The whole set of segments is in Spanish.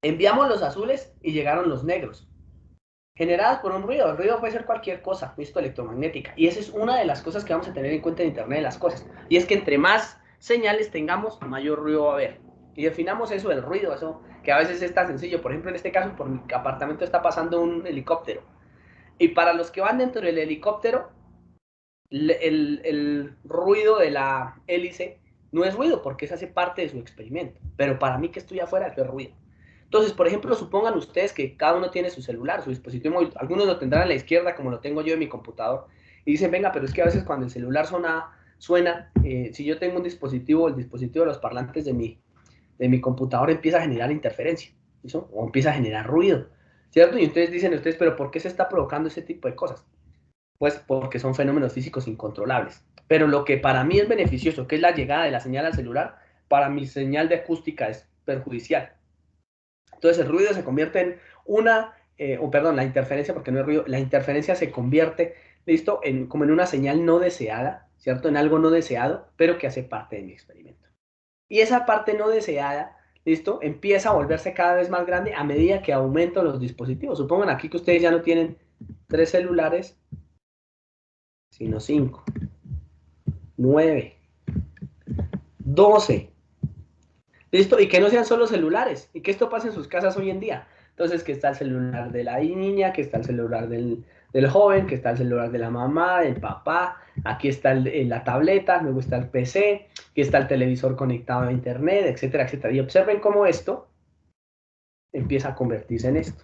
Enviamos los azules y llegaron los negros, generadas por un ruido. El ruido puede ser cualquier cosa, visto electromagnética. Y esa es una de las cosas que vamos a tener en cuenta en Internet de las cosas. Y es que entre más señales tengamos, mayor ruido va a haber. Y definamos eso del ruido, eso que a veces es tan sencillo. Por ejemplo, en este caso, por mi apartamento está pasando un helicóptero. Y para los que van dentro del helicóptero, el ruido de la hélice no es ruido porque eso hace parte de su experimento. Pero para mí que estoy afuera, eso es ruido. Entonces, por ejemplo, supongan ustedes que cada uno tiene su celular, su dispositivo móvil. Algunos lo tendrán a la izquierda, como lo tengo yo en mi computador. Y dicen, venga, pero es que a veces cuando el celular suena si yo tengo un dispositivo, el dispositivo de los parlantes de mi computador empieza a generar interferencia, ¿sí? O empieza a generar ruido, ¿cierto? Y ustedes dicen, ustedes, pero ¿por qué se está provocando ese tipo de cosas? Pues porque son fenómenos físicos incontrolables. Pero lo que para mí es beneficioso, que es la llegada de la señal al celular, para mi señal de acústica es perjudicial. Entonces el ruido se convierte en la interferencia, porque no es ruido, la interferencia se convierte, listo, como en una señal no deseada, ¿cierto? En algo no deseado, pero que hace parte de mi experimento. Y esa parte no deseada, listo, empieza a volverse cada vez más grande a medida que aumentan los dispositivos. Supongan aquí que ustedes ya no tienen 3 celulares, sino 5, 9, 12. ¿Listo? Y que no sean solo celulares, y que esto pase en sus casas hoy en día. Entonces, que está el celular de la niña, que está el celular del joven, que está el celular de la mamá, del papá, aquí está la tableta, luego está el PC, aquí está el televisor conectado a internet, etcétera, etcétera. Y observen cómo esto empieza a convertirse en esto.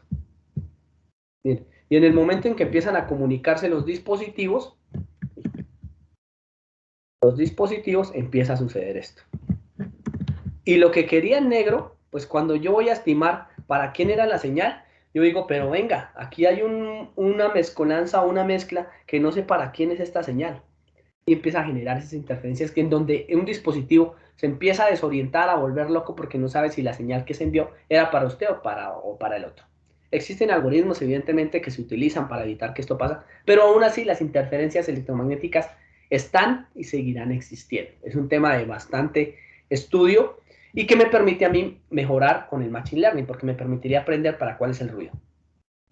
Bien. Y en el momento en que empiezan a comunicarse los dispositivos empieza a suceder esto. Y lo que quería el negro, pues cuando yo voy a estimar para quién era la señal, yo digo, pero venga, aquí hay una mezcolanza, una mezcla que no sé para quién es esta señal. Y empieza a generar esas interferencias que en donde un dispositivo se empieza a desorientar, a volver loco porque no sabe si la señal que se envió era para usted o para el otro. Existen algoritmos, evidentemente, que se utilizan para evitar que esto pase, pero aún así las interferencias electromagnéticas están y seguirán existiendo. Es un tema de bastante estudio y que me permite a mí mejorar con el Machine Learning, porque me permitiría aprender para cuál es el ruido.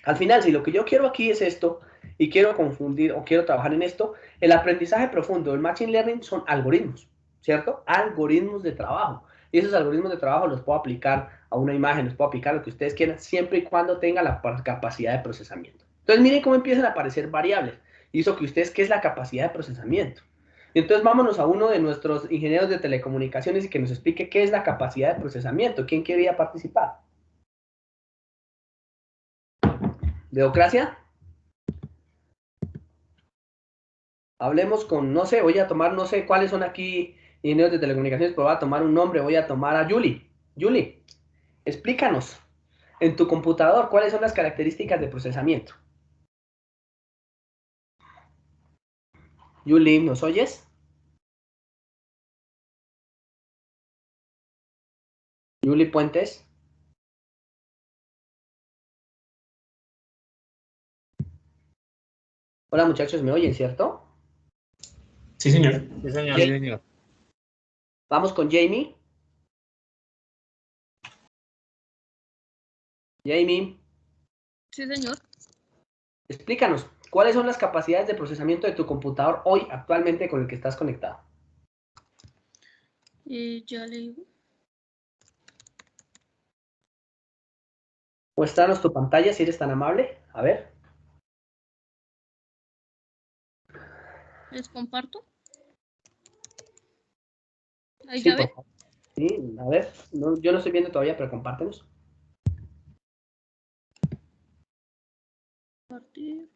Al final, si lo que yo quiero aquí es esto, y quiero confundir o quiero trabajar en esto, el aprendizaje profundo del Machine Learning son algoritmos, ¿cierto? Algoritmos de trabajo. Y esos algoritmos de trabajo los puedo aplicar a una imagen, los puedo aplicar a lo que ustedes quieran, siempre y cuando tenga la capacidad de procesamiento. Entonces, miren cómo empiezan a aparecer variables. Y eso que ustedes, ¿qué es la capacidad de procesamiento? Y entonces vámonos a uno de nuestros ingenieros de telecomunicaciones y que nos explique qué es la capacidad de procesamiento. ¿Quién quería participar? ¿Democracia? Hablemos con, no sé, voy a tomar, no sé cuáles son aquí ingenieros de telecomunicaciones, pero voy a tomar un nombre, voy a tomar a Julie. Julie, explícanos en tu computador cuáles son las características de procesamiento. Julie, ¿nos oyes? Julie Puentes. Hola muchachos, ¿me oyen, cierto? Sí, señor. Sí, señor. Sí, señor. Vamos con Jamie. Jamie. Sí, señor. Explícanos, ¿cuáles son las capacidades de procesamiento de tu computador hoy, actualmente, con el que estás conectado? Ya le digo. Muéstranos tu pantalla si eres tan amable. A ver. ¿Les comparto? Ahí Sí, ya por ven. favor. Sí, a ver. No, yo no estoy viendo todavía, pero compártenos. Compartir.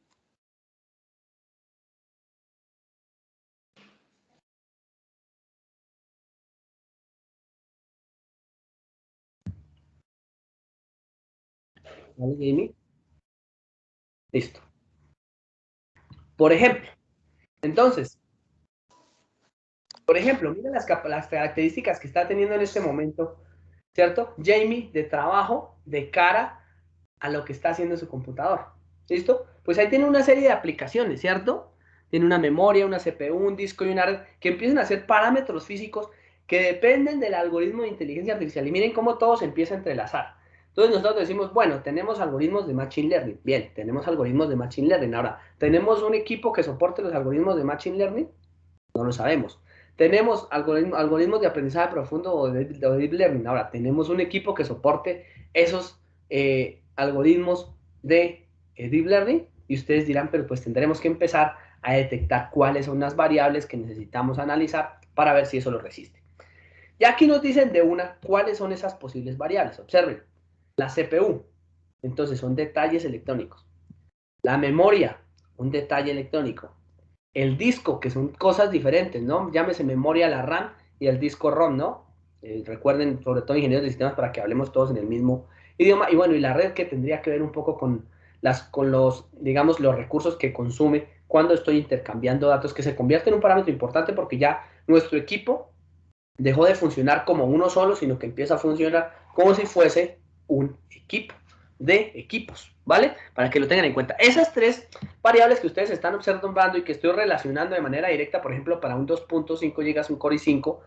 ¿Vale, Jamie? Listo. Por ejemplo, entonces, miren las características que está teniendo en este momento, ¿cierto? Jamie de trabajo, de cara a lo que está haciendo su computador. ¿Listo? Pues ahí tiene una serie de aplicaciones, ¿cierto? Tiene una memoria, una CPU, un disco y una red que empiezan a ser parámetros físicos que dependen del algoritmo de inteligencia artificial. Y miren cómo todo se empieza a entrelazar. Entonces nosotros decimos, bueno, tenemos algoritmos de Machine Learning. Bien, tenemos algoritmos de Machine Learning. Ahora, ¿tenemos un equipo que soporte los algoritmos de Machine Learning? No lo sabemos. ¿Tenemos algoritmos de aprendizaje profundo o de Deep Learning? Ahora, ¿tenemos un equipo que soporte esos algoritmos de Deep Learning? Y ustedes dirán, pero pues tendremos que empezar a detectar cuáles son las variables que necesitamos analizar para ver si eso lo resiste. Y aquí nos dicen de una cuáles son esas posibles variables. Observen, la CPU, entonces son detalles electrónicos. La memoria, un detalle electrónico. El disco, que son cosas diferentes, ¿no? Llámese memoria la RAM y el disco ROM, ¿no? Recuerden, sobre todo ingenieros de sistemas, para que hablemos todos en el mismo idioma. Y bueno, y la red, que tendría que ver un poco con los, digamos, los recursos que consume cuando estoy intercambiando datos, que se convierte en un parámetro importante porque ya nuestro equipo dejó de funcionar como uno solo, sino que empieza a funcionar como si fuese un equipo de equipos, ¿vale? Para que lo tengan en cuenta. Esas tres variables que ustedes están observando y que estoy relacionando de manera directa, por ejemplo, para un 2.5 GB, un Core i5,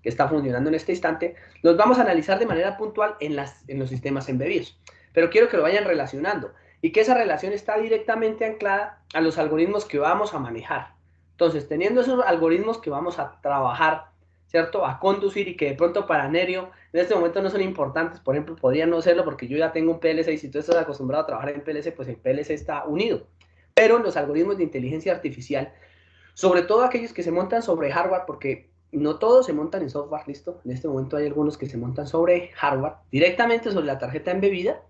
que está funcionando en este instante, los vamos a analizar de manera puntual en los sistemas embebidos. Pero quiero que lo vayan relacionando y que esa relación está directamente anclada a los algoritmos que vamos a manejar. Entonces, teniendo esos algoritmos que vamos a trabajar, ¿cierto? A conducir, y que de pronto para Nerio en este momento no son importantes, por ejemplo, podrían no serlo porque yo ya tengo un PLC, y si tú estás acostumbrado a trabajar en PLC, pues el PLC está unido. Pero los algoritmos de inteligencia artificial, sobre todo aquellos que se montan sobre hardware, porque no todos se montan en software, ¿listo? En este momento hay algunos que se montan sobre hardware, directamente sobre la tarjeta embebida,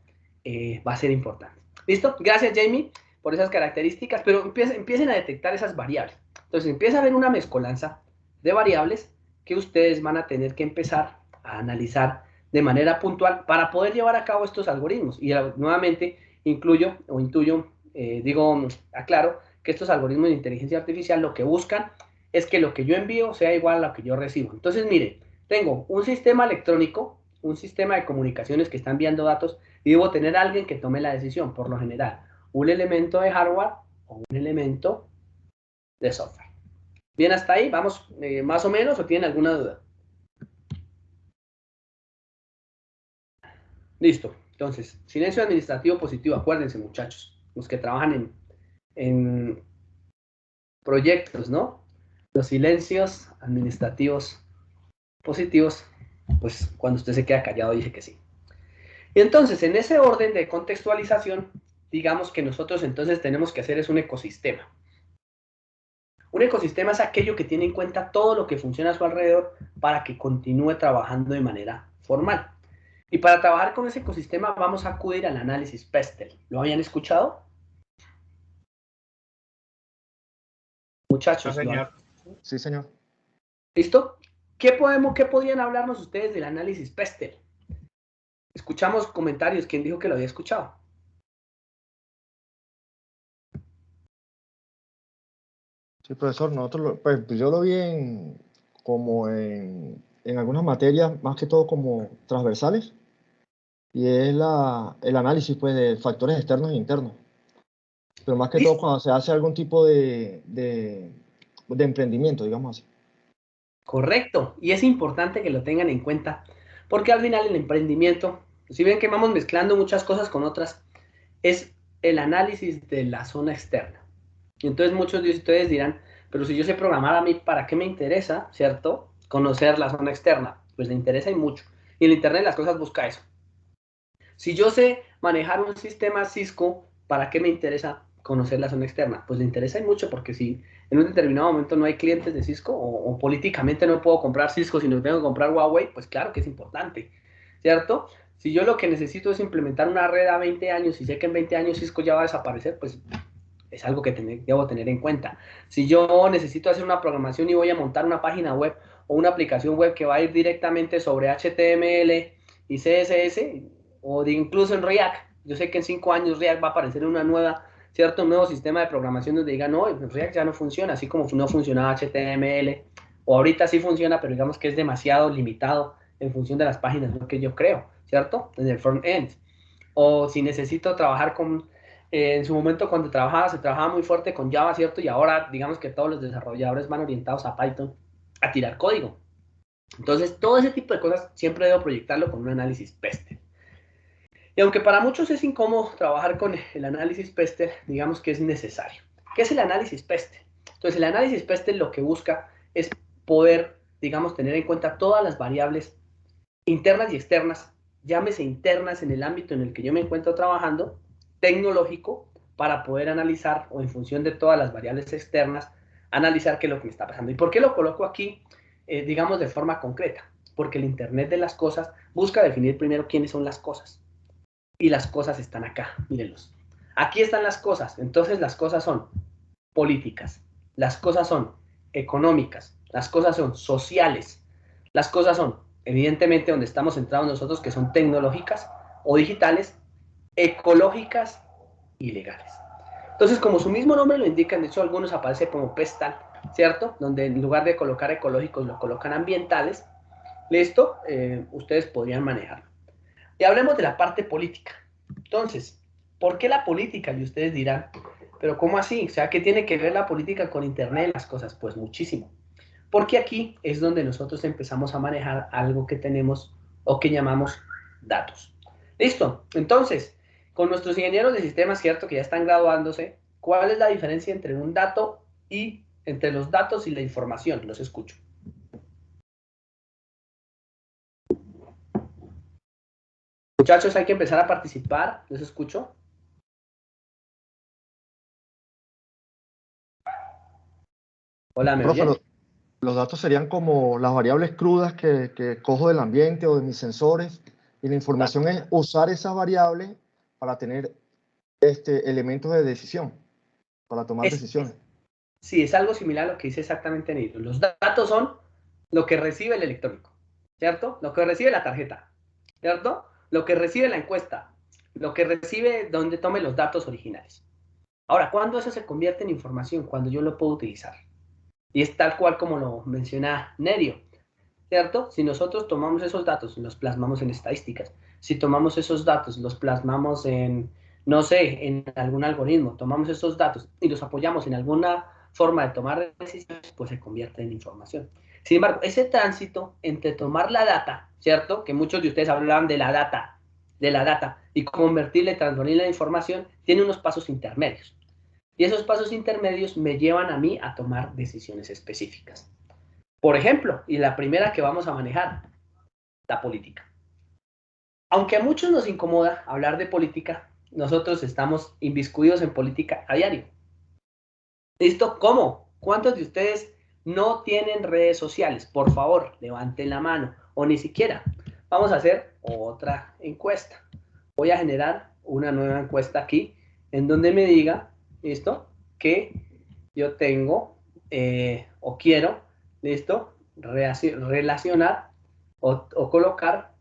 va a ser importante. ¿Listo? Gracias, Jamie, por esas características, pero empiecen a detectar esas variables. Entonces empieza a haber una mezcolanza de variables que ustedes van a tener que empezar a analizar de manera puntual para poder llevar a cabo estos algoritmos. Y nuevamente incluyo o intuyo, aclaro, que estos algoritmos de inteligencia artificial lo que buscan es que lo que yo envío sea igual a lo que yo recibo. Entonces, miren, tengo un sistema electrónico, un sistema de comunicaciones que está enviando datos, y debo tener a alguien que tome la decisión, por lo general, un elemento de hardware o un elemento de software. ¿Bien hasta ahí? ¿Vamos más o menos, o tienen alguna duda? Listo. Entonces, silencio administrativo positivo. Acuérdense, muchachos, los que trabajan en proyectos, ¿no? Los silencios administrativos positivos, pues cuando usted se queda callado dice que sí. Y entonces, en ese orden de contextualización, digamos que nosotros entonces tenemos que hacer es un ecosistema. Un ecosistema es aquello que tiene en cuenta todo lo que funciona a su alrededor para que continúe trabajando de manera formal. Y para trabajar con ese ecosistema vamos a acudir al análisis Pestel. ¿Lo habían escuchado? Muchachos, señor. Sí, señor. ¿Listo? ¿Qué podían hablarnos ustedes del análisis Pestel? Escuchamos comentarios. ¿Quién dijo que lo había escuchado? Sí, profesor, pues yo lo vi como en algunas materias, más que todo como transversales, y es el análisis, pues, de factores externos e internos. Pero más que todo cuando se hace algún tipo de emprendimiento, digamos así. Correcto, y es importante que lo tengan en cuenta, porque al final el emprendimiento, si ven que vamos mezclando muchas cosas con otras, es el análisis de la zona externa. Y entonces muchos de ustedes dirán, pero si yo sé programar, a mí, ¿para qué me interesa, cierto? Conocer la zona externa. Pues le interesa y mucho. Y el Internet de las cosas busca eso. Si yo sé manejar un sistema Cisco, ¿para qué me interesa conocer la zona externa? Pues le interesa y mucho, porque si en un determinado momento no hay clientes de Cisco, o políticamente no puedo comprar Cisco, sino que tengo que comprar Huawei, pues claro que es importante, ¿cierto? Si yo lo que necesito es implementar una red a 20 años y sé que en 20 años Cisco ya va a desaparecer, pues es algo que debo tener en cuenta. Si yo necesito hacer una programación y voy a montar una página web o una aplicación web que va a ir directamente sobre HTML y CSS, o incluso en React, yo sé que en 5 años React va a aparecer una nueva, ¿cierto? Un nuevo sistema de programación donde diga, no, React ya no funciona, así como no funcionaba HTML, o ahorita sí funciona, pero digamos que es demasiado limitado en función de las páginas que yo creo, ¿cierto? En el front-end. O si necesito trabajar con, en su momento cuando se trabajaba muy fuerte con Java, ¿cierto? Y ahora digamos que todos los desarrolladores van orientados a Python, a tirar código. Entonces, todo ese tipo de cosas siempre debo proyectarlo con un análisis PESTEL. Y aunque para muchos es incómodo trabajar con el análisis Pestel, digamos que es necesario. ¿Qué es el análisis Pestel? Entonces, el análisis Pestel lo que busca es poder, digamos, tener en cuenta todas las variables internas y externas, llámese internas en el ámbito en el que yo me encuentro trabajando, tecnológico, para poder analizar, o en función de todas las variables externas, analizar qué es lo que me está pasando. ¿Y por qué lo coloco aquí, digamos, de forma concreta? Porque el Internet de las cosas busca definir primero quiénes son las cosas. Y las cosas están acá, mírenlos. Aquí están las cosas. Entonces las cosas son políticas, las cosas son económicas, las cosas son sociales, las cosas son, evidentemente, donde estamos centrados nosotros, que son tecnológicas o digitales, ecológicas y legales. Entonces, como su mismo nombre lo indica, de hecho algunos aparece como pestal, ¿cierto? Donde en lugar de colocar ecológicos lo colocan ambientales. Listo, ustedes podrían manejarlo. Y hablemos de la parte política. Entonces, ¿por qué la política? Y ustedes dirán, pero ¿cómo así? O sea, ¿qué tiene que ver la política con Internet y las cosas? Pues muchísimo. Porque aquí es donde nosotros empezamos a manejar algo que tenemos o que llamamos datos. Listo. Entonces, con nuestros ingenieros de sistemas, cierto, que ya están graduándose, ¿cuál es la diferencia entre un dato y entre los datos y la información? Los escucho. Muchachos, hay que empezar a participar. Los escucho. Hola, ¿me Profe, oyen? los datos serían como las variables crudas que cojo del ambiente o de mis sensores, y la información es usar esas variables para tener elementos de decisión, para tomar Es, decisiones. sí, es algo similar a lo que dice exactamente Nilo. Los datos son lo que recibe el electrónico, ¿cierto? Lo que recibe la tarjeta, ¿cierto? Lo que recibe la encuesta, lo que recibe donde tome los datos originales. Ahora, ¿cuándo eso se convierte en información? Cuando yo lo puedo utilizar. Y es tal cual como lo menciona Nerio, ¿cierto? Si nosotros tomamos esos datos y los plasmamos en estadísticas, si tomamos esos datos, los plasmamos en, no sé, en algún algoritmo, tomamos esos datos y los apoyamos en alguna forma de tomar decisiones, pues se convierte en información. Sin embargo, ese tránsito entre tomar la data, ¿cierto? Que muchos de ustedes hablan de la data, y convertirla y transformarla en información, tiene unos pasos intermedios. Y esos pasos intermedios me llevan a mí a tomar decisiones específicas. Por ejemplo, y la primera que vamos a manejar, la política. Aunque a muchos nos incomoda hablar de política, nosotros estamos inviscuidos en política a diario. ¿Listo? ¿Cómo? ¿Cuántos de ustedes no tienen redes sociales? Por favor, levanten la mano. O ni siquiera. Vamos a hacer otra encuesta. Voy a generar una nueva encuesta aquí en donde me diga, ¿listo? Que yo tengo o quiero, ¿listo? Relacionar o colocar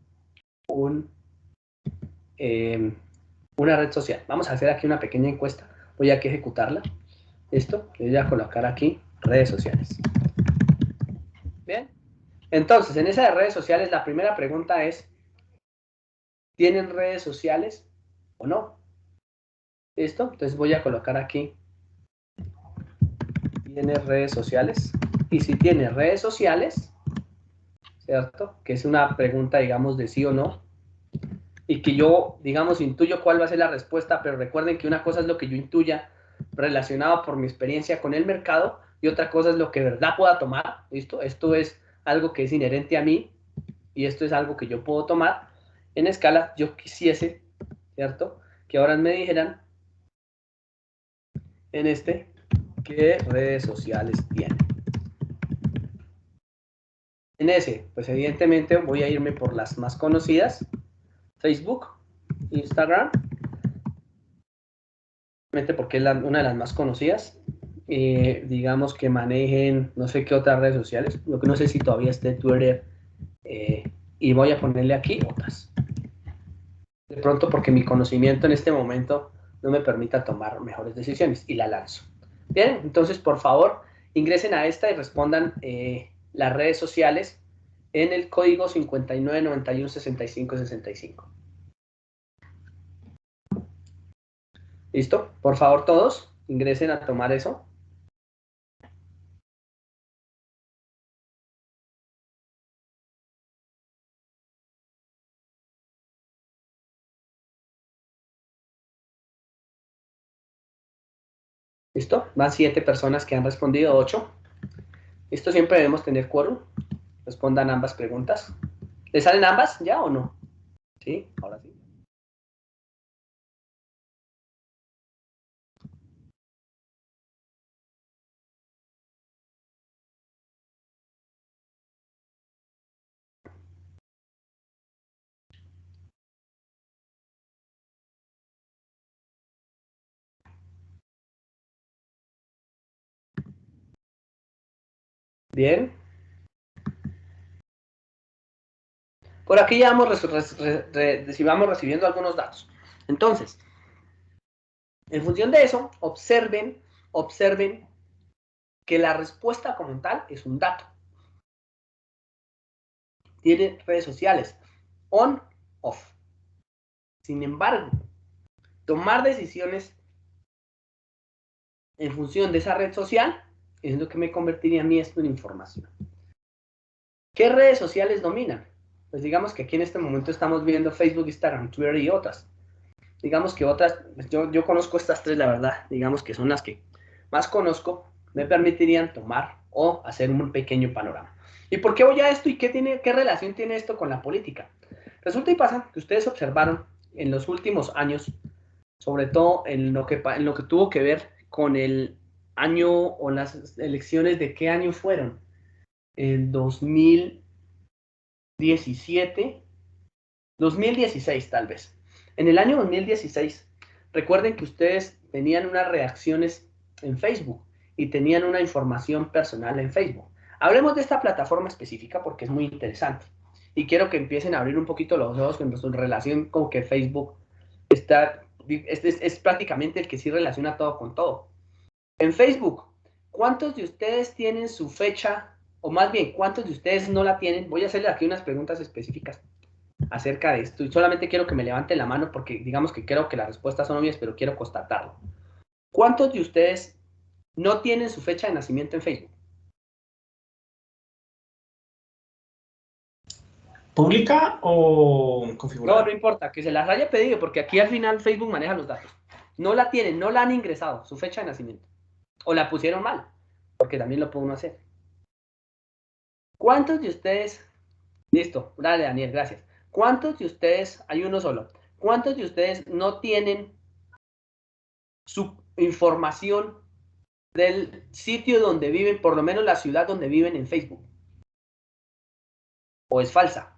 un, una red social. Vamos a hacer aquí una pequeña encuesta. Voy a que ejecutarla. ¿Listo? Yo voy a colocar aquí redes sociales. Bien. Entonces, en esa de redes sociales, la primera pregunta es, ¿tienen redes sociales o no? ¿Listo? Entonces voy a colocar aquí, ¿tiene redes sociales? Y si tiene redes sociales, ¿cierto? Que es una pregunta, digamos, de sí o no, y que yo, digamos, intuyo cuál va a ser la respuesta, pero recuerden que una cosa es lo que yo intuya relacionado por mi experiencia con el mercado, y otra cosa es lo que de verdad pueda tomar, ¿listo? Esto es algo que es inherente a mí, y esto es algo que yo puedo tomar en escala. Yo quisiese, ¿cierto? Que ahora me dijeran en este qué redes sociales tienen. En ese, pues evidentemente voy a irme por las más conocidas: Facebook, Instagram, porque es una de las más conocidas. Digamos que manejen, no sé qué otras redes sociales, lo que no sé si todavía esté Twitter, y voy a ponerle aquí otras. De pronto porque mi conocimiento en este momento no me permita tomar mejores decisiones, y la lanzo. Bien, entonces por favor ingresen a esta y respondan las redes sociales en el código 59916565. ¿Listo? Por favor todos ingresen a tomar eso. ¿Listo? Van 7 personas que han respondido, 8. ¿Listo? Siempre debemos tener quórum. Respondan ambas preguntas. ¿Les salen ambas ya o no? Sí, ahora sí. Bien. Por aquí ya vamos, vamos recibiendo algunos datos. Entonces, en función de eso, observen que la respuesta como tal es un dato. Tiene redes sociales, on, off. Sin embargo, tomar decisiones en función de esa red social es lo que me convertiría a mí esto en información. ¿Qué redes sociales dominan? Pues digamos que aquí en este momento estamos viendo Facebook, Instagram, Twitter y otras. Digamos que otras, yo conozco estas 3, la verdad, digamos que son las que más conozco, me permitirían tomar o hacer un pequeño panorama. ¿Y por qué voy a esto y qué relación tiene esto con la política? Resulta y pasa que ustedes observaron en los últimos años, sobre todo en lo que tuvo que ver con el año o las elecciones de qué año fueron, el 2017, 2016 tal vez. En el año 2016, recuerden que ustedes tenían unas reacciones en Facebook y tenían una información personal en Facebook. Hablemos de esta plataforma específica porque es muy interesante y quiero que empiecen a abrir un poquito los ojos con su relación con que Facebook es prácticamente el que sí relaciona todo con todo. En Facebook, ¿cuántos de ustedes tienen su fecha, o más bien, cuántos de ustedes no la tienen? Voy a hacerle aquí unas preguntas específicas acerca de esto y solamente quiero que me levanten la mano porque digamos que creo que las respuestas son obvias, pero quiero constatarlo. ¿Cuántos de ustedes no tienen su fecha de nacimiento en Facebook? ¿Pública o No, configurada? no importa, que se las haya pedido porque aquí al final Facebook maneja los datos. No la tienen, no la han ingresado, su fecha de nacimiento. O la pusieron mal, porque también lo puede uno hacer. ¿Cuántos de ustedes, listo, dale Daniel, gracias. ¿Cuántos de ustedes, hay uno solo, cuántos de ustedes no tienen su información del sitio donde viven, por lo menos la ciudad donde viven en Facebook? ¿O es falsa?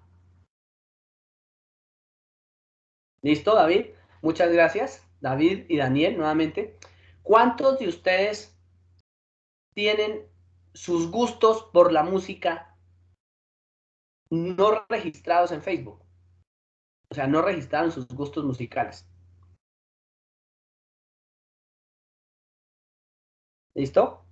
¿Listo, David? Muchas gracias, David y Daniel, nuevamente. ¿Cuántos de ustedes tienen sus gustos por la música no registrados en Facebook? O sea, no registraron sus gustos musicales. ¿Listo?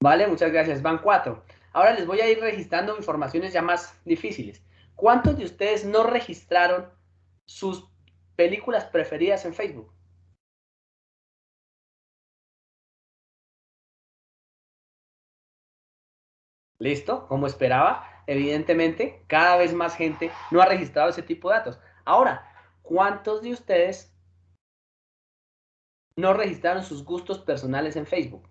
Vale, muchas gracias. Van 4. Ahora les voy a ir registrando informaciones ya más difíciles. ¿Cuántos de ustedes no registraron sus películas preferidas en Facebook? ¿Listo? Como esperaba, evidentemente, cada vez más gente no ha registrado ese tipo de datos. Ahora, ¿cuántos de ustedes no registraron sus gustos personales en Facebook?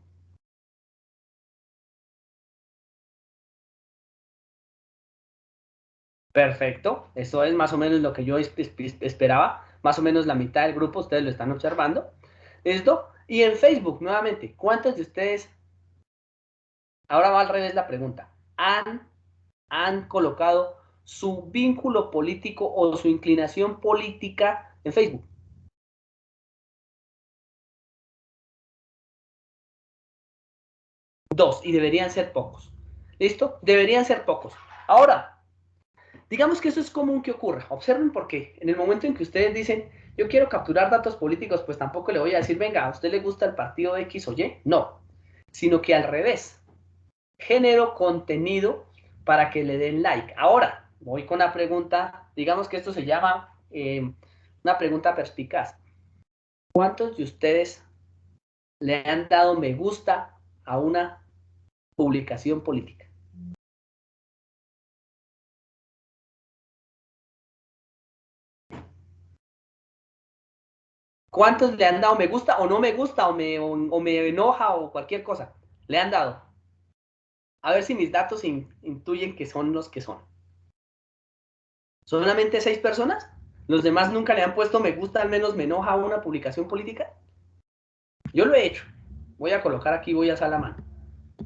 Perfecto, eso es más o menos lo que yo esperaba, más o menos la mitad del grupo, ustedes lo están observando. ¿Listo? Y en Facebook, nuevamente, ¿cuántos de ustedes, ahora va al revés la pregunta, han colocado su vínculo político o su inclinación política en Facebook? Dos, y deberían ser pocos. ¿Listo? Deberían ser pocos. Ahora, digamos que eso es común que ocurra. Observen por qué. En el momento en que ustedes dicen, yo quiero capturar datos políticos, pues tampoco le voy a decir, venga, ¿a usted le gusta el partido X o Y? No, sino que al revés. Genero contenido para que le den like. Ahora, voy con la pregunta, digamos que esto se llama una pregunta perspicaz. ¿Cuántos de ustedes le han dado me gusta a una publicación política? ¿Cuántos le han dado me gusta o no me gusta o me enoja o cualquier cosa? Le han dado. A ver si mis datos intuyen que son los que son. ¿Solamente 6 personas? ¿Los demás nunca le han puesto me gusta, al menos me enoja a una publicación política? Yo lo he hecho. Voy a colocar aquí, voy a hacer la mano.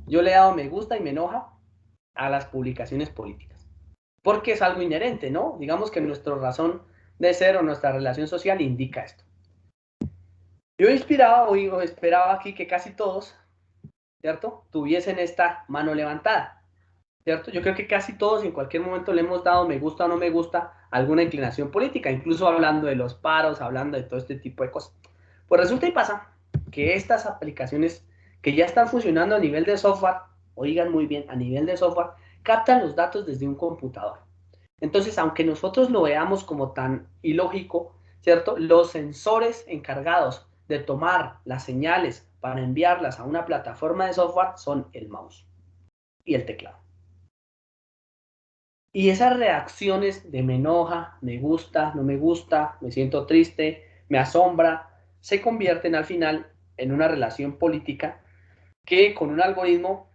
Yo le he dado me gusta y me enoja a las publicaciones políticas. Porque es algo inherente, ¿no? Digamos que nuestra razón de ser o nuestra relación social indica esto. Yo esperaba aquí que casi todos, ¿cierto?, tuviesen esta mano levantada, ¿cierto? Yo creo que casi todos en cualquier momento le hemos dado me gusta o no me gusta a alguna inclinación política, incluso hablando de los paros, hablando de todo este tipo de cosas. Pues resulta y pasa que estas aplicaciones que ya están funcionando a nivel de software, oigan muy bien, a nivel de software, captan los datos desde un computador. Entonces, aunque nosotros lo veamos como tan ilógico, ¿cierto? Los sensores encargados de tomar las señales para enviarlas a una plataforma de software son el mouse y el teclado. Y esas reacciones de me enoja, me gusta, no me gusta, me siento triste, me asombra, se convierten al final en una relación política que con un algoritmo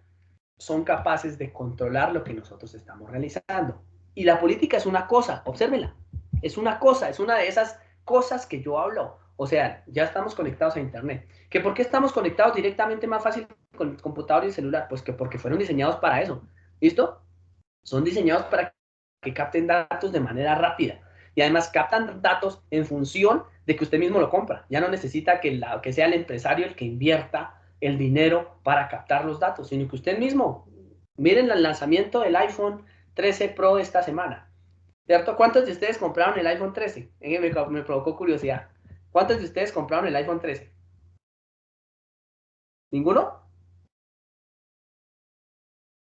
son capaces de controlar lo que nosotros estamos realizando. Y la política es una cosa, obsérvenla, es una cosa, es una de esas cosas que yo hablo. O sea, ya estamos conectados a Internet. ¿Que por qué estamos conectados directamente más fácil con el computador y el celular? Pues que porque fueron diseñados para eso. ¿Listo? Son diseñados para que capten datos de manera rápida. Y además captan datos en función de que usted mismo lo compra. Ya no necesita que sea el empresario el que invierta el dinero para captar los datos, sino que usted mismo. Miren el lanzamiento del iPhone 13 Pro esta semana, ¿cierto? ¿Cuántos de ustedes compraron el iPhone 13? Me provocó curiosidad. ¿Cuántos de ustedes compraron el iPhone 13? ¿Ninguno?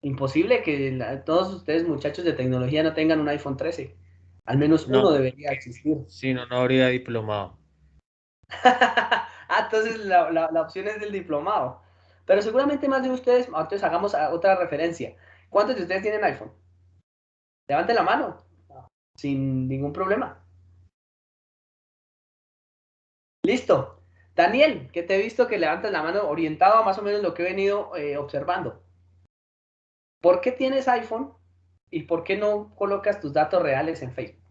Imposible que todos ustedes, muchachos de tecnología, no tengan un iPhone 13. Al menos uno No, debería existir. si no, no habría diplomado. Entonces la opción es del diplomado. Pero seguramente más de ustedes, entonces hagamos otra referencia. ¿Cuántos de ustedes tienen iPhone? Levanten la mano, sin ningún problema. Listo. Daniel, que te he visto que levantas la mano orientado a más o menos lo que he venido observando. ¿Por qué tienes iPhone y por qué no colocas tus datos reales en Facebook?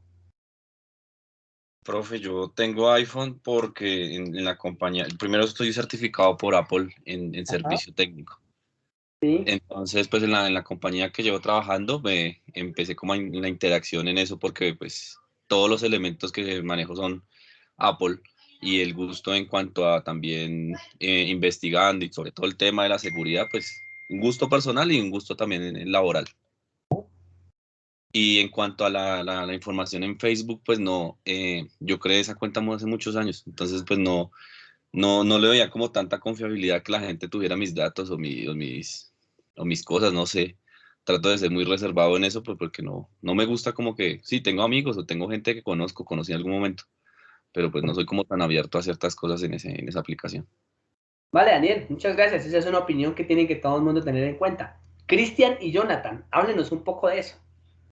Profe, yo tengo iPhone porque en la compañía, primero estoy certificado por Apple en servicio técnico. ¿Sí? Entonces, pues en la compañía que llevo trabajando, me empecé como en la interacción en eso porque pues todos los elementos que manejo son Apple y el gusto en cuanto a también investigando y sobre todo el tema de la seguridad, pues un gusto personal y un gusto también en laboral. Y en cuanto a la información en Facebook, pues no, yo creé esa cuenta hace muchos años, entonces pues no le veía como tanta confiabilidad que la gente tuviera mis datos o mis cosas, no sé. Trato de ser muy reservado en eso, pues porque no me gusta como que, sí, tengo amigos o tengo gente que conocí en algún momento, pero pues no soy como tan abierto a ciertas cosas en esa aplicación. Vale, Daniel, muchas gracias. Esa es una opinión que tiene que todo el mundo tener en cuenta. Cristian y Jonathan, háblenos un poco de eso.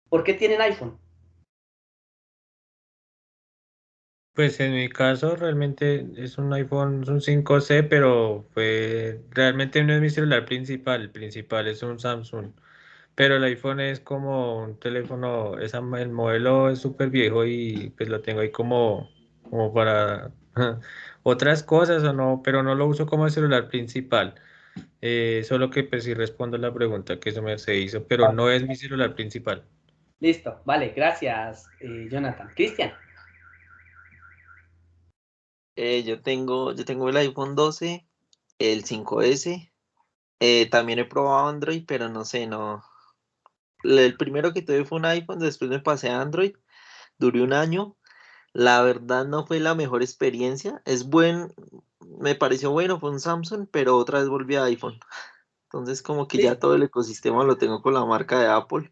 ¿Por qué tienen iPhone? Pues en mi caso realmente es un iPhone, es un 5C, pero realmente no es mi celular principal, el principal es un Samsung. Pero el iPhone es como un teléfono, el modelo es súper viejo y pues lo tengo ahí como para otras cosas o no, pero no lo uso como el celular principal. Solo que pues sí respondo la pregunta que se hizo, pero Vale. no es mi celular principal. Listo, vale, gracias, Jonathan. Cristian, Yo tengo el iPhone 12, el 5S. También he probado Android, pero no sé, no. El primero que tuve fue un iPhone, después me pasé a Android, duré un año. La verdad no fue la mejor experiencia. Me pareció bueno, fue un Samsung, pero otra vez volví a iPhone. Entonces como que ya listo, todo el ecosistema lo tengo con la marca de Apple.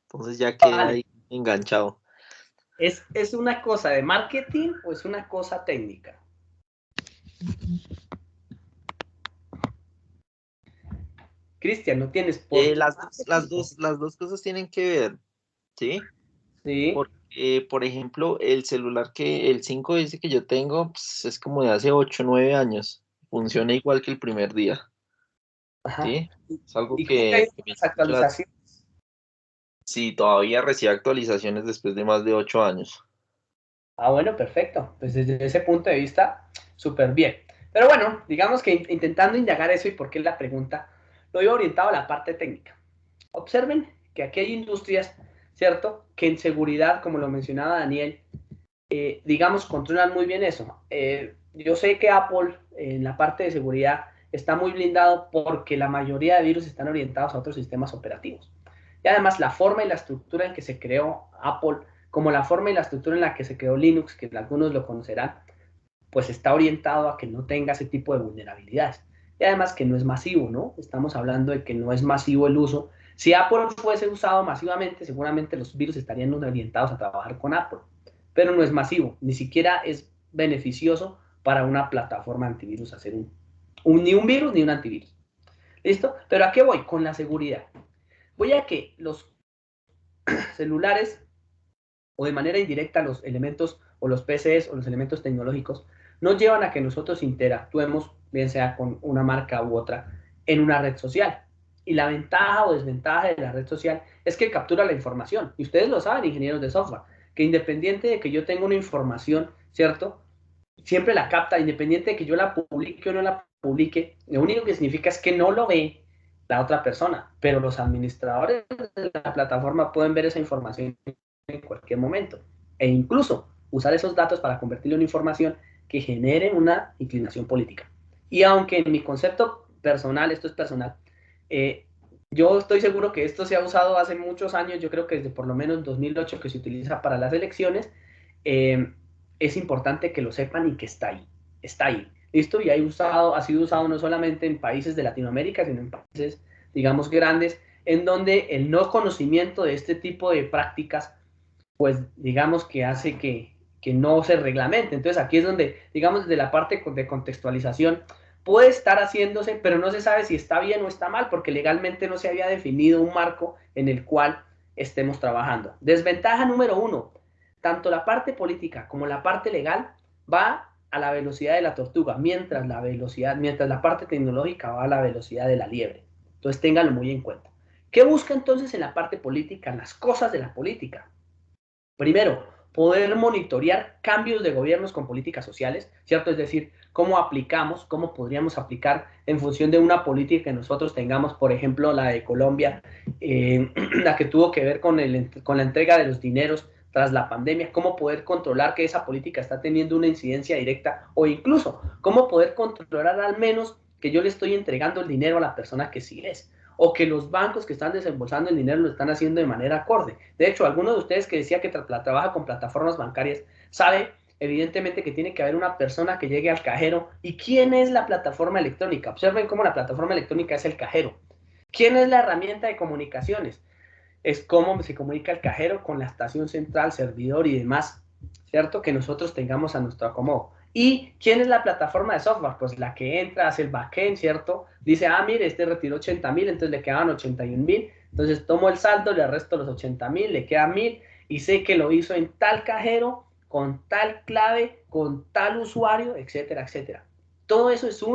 Entonces ya quedé vale. ahí enganchado. ¿Es una cosa de marketing o es una cosa técnica? Cristian, no tienes por Eh, qué las, las marketing. dos, las dos cosas tienen que ver, ¿sí? Sí, por ejemplo, el 5S que yo tengo, pues, es como de hace 8 o 9 años. Funciona igual que el primer día, Ajá. ¿sí? Es algo ¿Y cómo te ha ido que con me las llama mucho la atención. actualizaciones? Sí, todavía recibe actualizaciones después de más de 8 años. Ah, bueno, perfecto. Pues desde ese punto de vista, súper bien. Pero bueno, digamos que intentando indagar eso y por qué la pregunta, lo iba orientado a la parte técnica. Observen que aquí hay industrias, ¿cierto? Que en seguridad, como lo mencionaba Daniel, digamos, controlan muy bien eso. Yo sé que Apple en la parte de seguridad está muy blindado porque la mayoría de virus están orientados a otros sistemas operativos. Y además la forma y la estructura en que se creó Apple, como la forma y la estructura en la que se creó Linux, que algunos lo conocerán, pues está orientado a que no tenga ese tipo de vulnerabilidades. Y además que no es masivo, ¿no? Estamos hablando de que no es masivo el uso. Si Apple fuese usado masivamente, seguramente los virus estarían orientados a trabajar con Apple, pero no es masivo, ni siquiera es beneficioso para una plataforma antivirus hacer ni un virus ni un antivirus. ¿Listo? Pero ¿a qué voy? Con la seguridad. Voy a que los celulares o de manera indirecta los elementos o los PCs o los elementos tecnológicos nos llevan a que nosotros interactuemos, bien sea con una marca u otra, en una red social. Y la ventaja o desventaja de la red social es que captura la información. Y ustedes lo saben, ingenieros de software, que independiente de que yo tenga una información, ¿cierto? Siempre la capta, independiente de que yo la publique o no la publique, lo único que significa es que no lo ve la otra persona, pero los administradores de la plataforma pueden ver esa información en cualquier momento e incluso usar esos datos para convertirlo en información que genere una inclinación política. Y aunque en mi concepto personal, esto es personal, yo estoy seguro que esto se ha usado hace muchos años, yo creo que desde por lo menos 2008 que se utiliza para las elecciones, es importante que lo sepan y que está ahí, ¿listo? Y ha sido usado no solamente en países de Latinoamérica, sino en países, digamos, grandes, en donde el no conocimiento de este tipo de prácticas pues digamos que hace que no se reglamente. Entonces aquí es donde, digamos, desde la parte de contextualización, puede estar haciéndose, pero no se sabe si está bien o está mal, porque legalmente no se había definido un marco en el cual estemos trabajando. Desventaja número 1, tanto la parte política como la parte legal va a la velocidad de la tortuga, mientras la parte tecnológica va a la velocidad de la liebre. Entonces ténganlo muy en cuenta. ¿Qué busca entonces en la parte política, en las cosas de la política? Primero, poder monitorear cambios de gobiernos con políticas sociales, ¿cierto? Es decir, cómo podríamos aplicar en función de una política que nosotros tengamos, por ejemplo, la de Colombia, la que tuvo que ver con la entrega de los dineros tras la pandemia, cómo poder controlar que esa política está teniendo una incidencia directa o incluso cómo poder controlar al menos que yo le estoy entregando el dinero a la persona que sí es, o que los bancos que están desembolsando el dinero lo están haciendo de manera acorde. De hecho, alguno de ustedes que decía que trabaja con plataformas bancarias sabe evidentemente que tiene que haber una persona que llegue al cajero. ¿Y quién es la plataforma electrónica? Observen cómo la plataforma electrónica es el cajero. ¿Quién es la herramienta de comunicaciones? Es cómo se comunica el cajero con la estación central, servidor y demás, ¿cierto? Que nosotros tengamos a nuestro acomodo. ¿Y quién es la plataforma de software? Pues la que entra, hace el backend, ¿cierto? Dice, mire, este retiró 80,000, entonces le quedaban 81,000. Entonces tomo el saldo, le resto los 80,000, le queda 1,000 y sé que lo hizo en tal cajero, con tal clave, con tal usuario, etcétera, etcétera. Todo eso es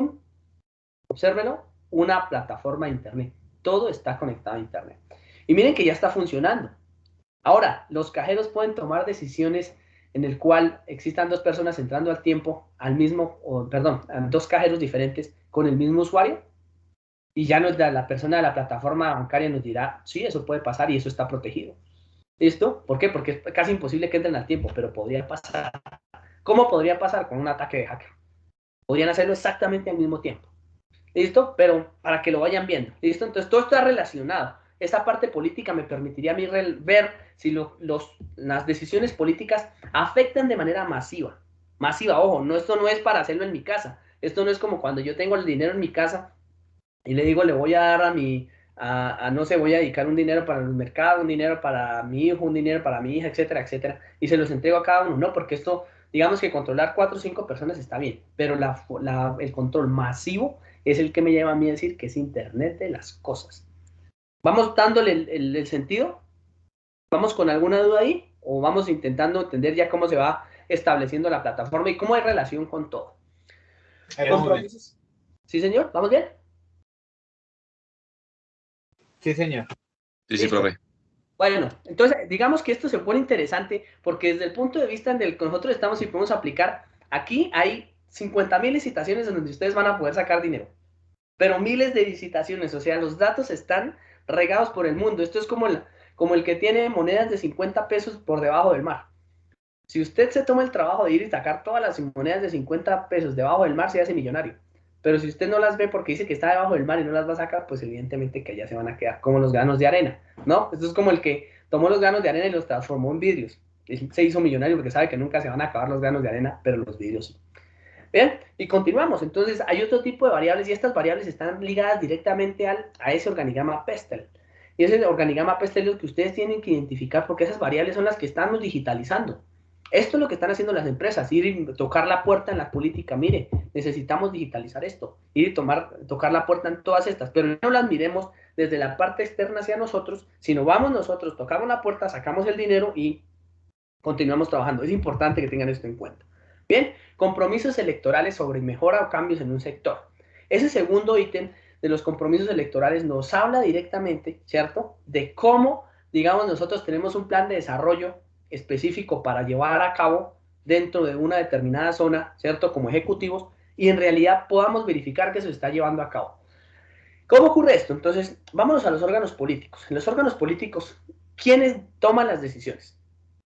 obsérvelo, una plataforma de Internet. Todo está conectado a Internet. Y miren que ya está funcionando. Ahora, los cajeros pueden tomar decisiones en el cual existan dos personas entrando al tiempo dos cajeros diferentes con el mismo usuario y ya la persona de la plataforma bancaria nos dirá, sí, eso puede pasar y eso está protegido. ¿Listo? ¿Por qué? Porque es casi imposible que entren al tiempo, pero podría pasar. ¿Cómo podría pasar? Con un ataque de hacker. Podrían hacerlo exactamente al mismo tiempo. ¿Listo? Pero para que lo vayan viendo. ¿Listo? Entonces todo está relacionado. Esa parte política me permitiría a mí ver si las decisiones políticas afectan de manera masiva. Masiva, ojo, esto no es para hacerlo en mi casa. Esto no es como cuando yo tengo el dinero en mi casa y le digo, le voy a dar no sé, voy a dedicar un dinero para el mercado, un dinero para mi hijo, un dinero para mi hija, etcétera, etcétera, y se los entrego a cada uno. No, porque esto, digamos que controlar 4 o 5 personas está bien, pero el control masivo es el que me lleva a mí a decir que es Internet de las cosas. ¿Vamos dándole el sentido? ¿Vamos con alguna duda ahí? o vamos intentando entender ya cómo se va estableciendo la plataforma y cómo hay relación con todo. Compromisos. ¿Sí, señor? ¿Vamos bien? Sí, señor. Sí, sí, Listo. profe. Bueno, entonces digamos que esto se pone interesante porque desde el punto de vista en el que nosotros estamos y podemos aplicar, aquí hay 50.000 licitaciones en donde ustedes van a poder sacar dinero, pero miles de licitaciones, o sea, los datos están regados por el mundo. Esto es como el que tiene monedas de 50 pesos por debajo del mar. Si usted se toma el trabajo de ir y sacar todas las monedas de 50 pesos debajo del mar, se hace millonario. Pero si usted no las ve porque dice que está debajo del mar y no las va a sacar, pues evidentemente que allá se van a quedar como los granos de arena, ¿no? Esto es como el que tomó los granos de arena y los transformó en vidrios. Él se hizo millonario porque sabe que nunca se van a acabar los granos de arena, pero los vidrios sí. Bien, y continuamos. Entonces, hay otro tipo de variables y estas variables están ligadas directamente a ese organigrama Pestel. Y ese organigrama Pestel es lo que ustedes tienen que identificar porque esas variables son las que estamos digitalizando. Esto es lo que están haciendo las empresas, ir y tocar la puerta en la política. Mire, necesitamos digitalizar esto, ir y tocar la puerta en todas estas, pero no las miremos desde la parte externa hacia nosotros, sino vamos nosotros, tocamos la puerta, sacamos el dinero y continuamos trabajando. Es importante que tengan esto en cuenta. Bien, compromisos electorales sobre mejora o cambios en un sector. Ese segundo ítem de los compromisos electorales nos habla directamente, ¿cierto?, de cómo, digamos, nosotros tenemos un plan de desarrollo específico para llevar a cabo dentro de una determinada zona, ¿cierto?, como ejecutivos, y en realidad podamos verificar que se está llevando a cabo. ¿Cómo ocurre esto? Entonces, vámonos a los órganos políticos. En los órganos políticos, ¿quiénes toman las decisiones?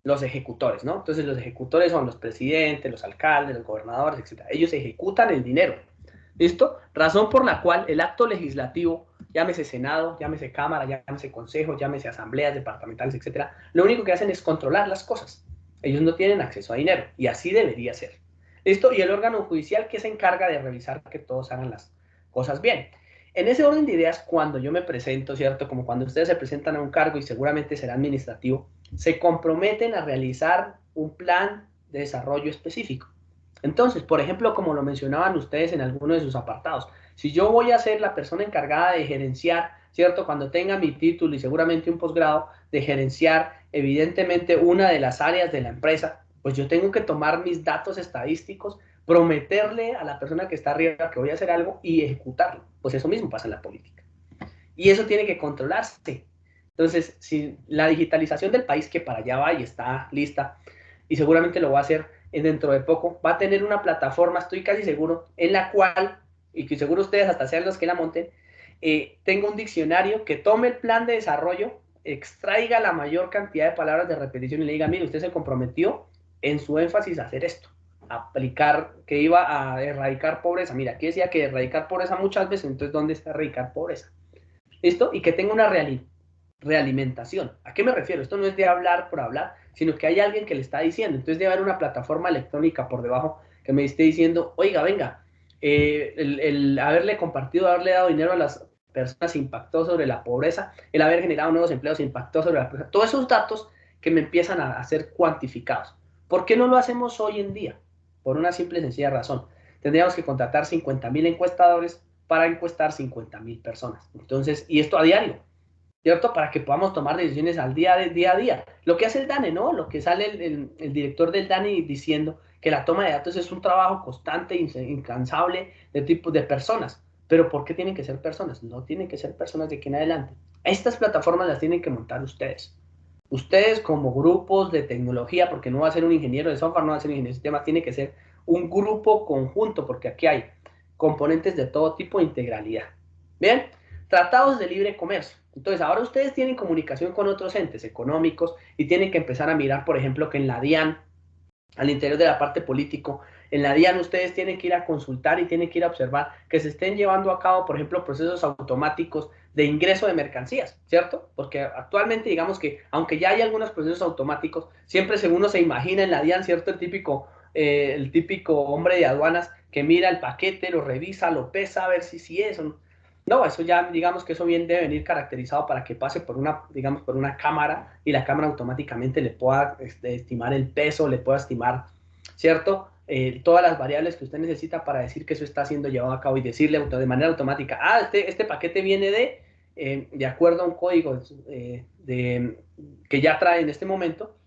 Los ejecutores, ¿no? Entonces, los ejecutores son los presidentes, los alcaldes, los gobernadores, etc. Ellos ejecutan el dinero. ¿Listo? Razón por la cual el acto legislativo, llámese Senado, llámese Cámara, llámese Consejo, llámese asambleas departamentales, etc., lo único que hacen es controlar las cosas. Ellos no tienen acceso a dinero y así debería ser. ¿Listo? Y el órgano judicial que se encarga de revisar que todos hagan las cosas bien. En ese orden de ideas, cuando yo me presento, ¿cierto? Como cuando ustedes se presentan a un cargo y seguramente será administrativo, se comprometen a realizar un plan de desarrollo específico. Entonces, por ejemplo, como lo mencionaban ustedes en alguno de sus apartados, si yo voy a ser la persona encargada de gerenciar, ¿cierto? Cuando tenga mi título y seguramente un posgrado, de gerenciar evidentemente una de las áreas de la empresa, pues yo tengo que tomar mis datos estadísticos, prometerle a la persona que está arriba que voy a hacer algo y ejecutarlo. Pues eso mismo pasa en la política. Y eso tiene que controlarse. Entonces, si la digitalización del país, que para allá va y está lista, y seguramente lo va a hacer dentro de poco, va a tener una plataforma, estoy casi seguro, en la cual, y que seguro ustedes hasta sean los que la monten, tenga un diccionario que tome el plan de desarrollo, extraiga la mayor cantidad de palabras de repetición y le diga, mire, usted se comprometió en su énfasis a hacer esto, aplicar, que iba a erradicar pobreza. Mira, aquí decía que erradicar pobreza muchas veces, entonces, ¿dónde está erradicar pobreza? ¿Listo? Y que tenga una realimentación. ¿A qué me refiero? Esto no es de hablar por hablar, sino que hay alguien que le está diciendo. Entonces debe haber una plataforma electrónica por debajo que me esté diciendo, oiga, venga, el haberle compartido, haberle dado dinero a las personas impactó sobre la pobreza, el haber generado nuevos empleos impactó sobre la pobreza. Todos esos datos que me empiezan a ser cuantificados. ¿Por qué no lo hacemos hoy en día? Por una simple y sencilla razón. Tendríamos que contratar 50.000 encuestadores para encuestar 50.000 personas. Entonces, y esto a diario, ¿cierto? Para que podamos tomar decisiones al día a día. Lo que hace el DANE, ¿no? Lo que sale el director del DANE diciendo que la toma de datos es un trabajo constante, incansable de tipos de personas. Pero ¿por qué tienen que ser personas? No tienen que ser personas de aquí en adelante. Estas plataformas las tienen que montar ustedes. Ustedes como grupos de tecnología, porque no va a ser un ingeniero de software, no va a ser un ingeniero de sistemas, tiene que ser un grupo conjunto, porque aquí hay componentes de todo tipo de integralidad. Bien, tratados de libre comercio. Entonces, ahora ustedes tienen comunicación con otros entes económicos y tienen que empezar a mirar, por ejemplo, que en la DIAN, al interior de la parte político, en la DIAN ustedes tienen que ir a consultar y tienen que ir a observar que se estén llevando a cabo, por ejemplo, procesos automáticos de ingreso de mercancías, ¿cierto? Porque actualmente, digamos que, aunque ya hay algunos procesos automáticos, siempre según uno se imagina en la DIAN, ¿cierto? El típico hombre de aduanas que mira el paquete, lo revisa, lo pesa, a ver si es o no. No, eso ya, digamos que eso bien debe venir caracterizado para que pase por una cámara y la cámara automáticamente le pueda estimar el peso, le pueda estimar, ¿cierto? Todas las variables que usted necesita para decir que eso está siendo llevado a cabo y decirle de manera automática, este paquete viene de acuerdo a un código que ya trae en este momento,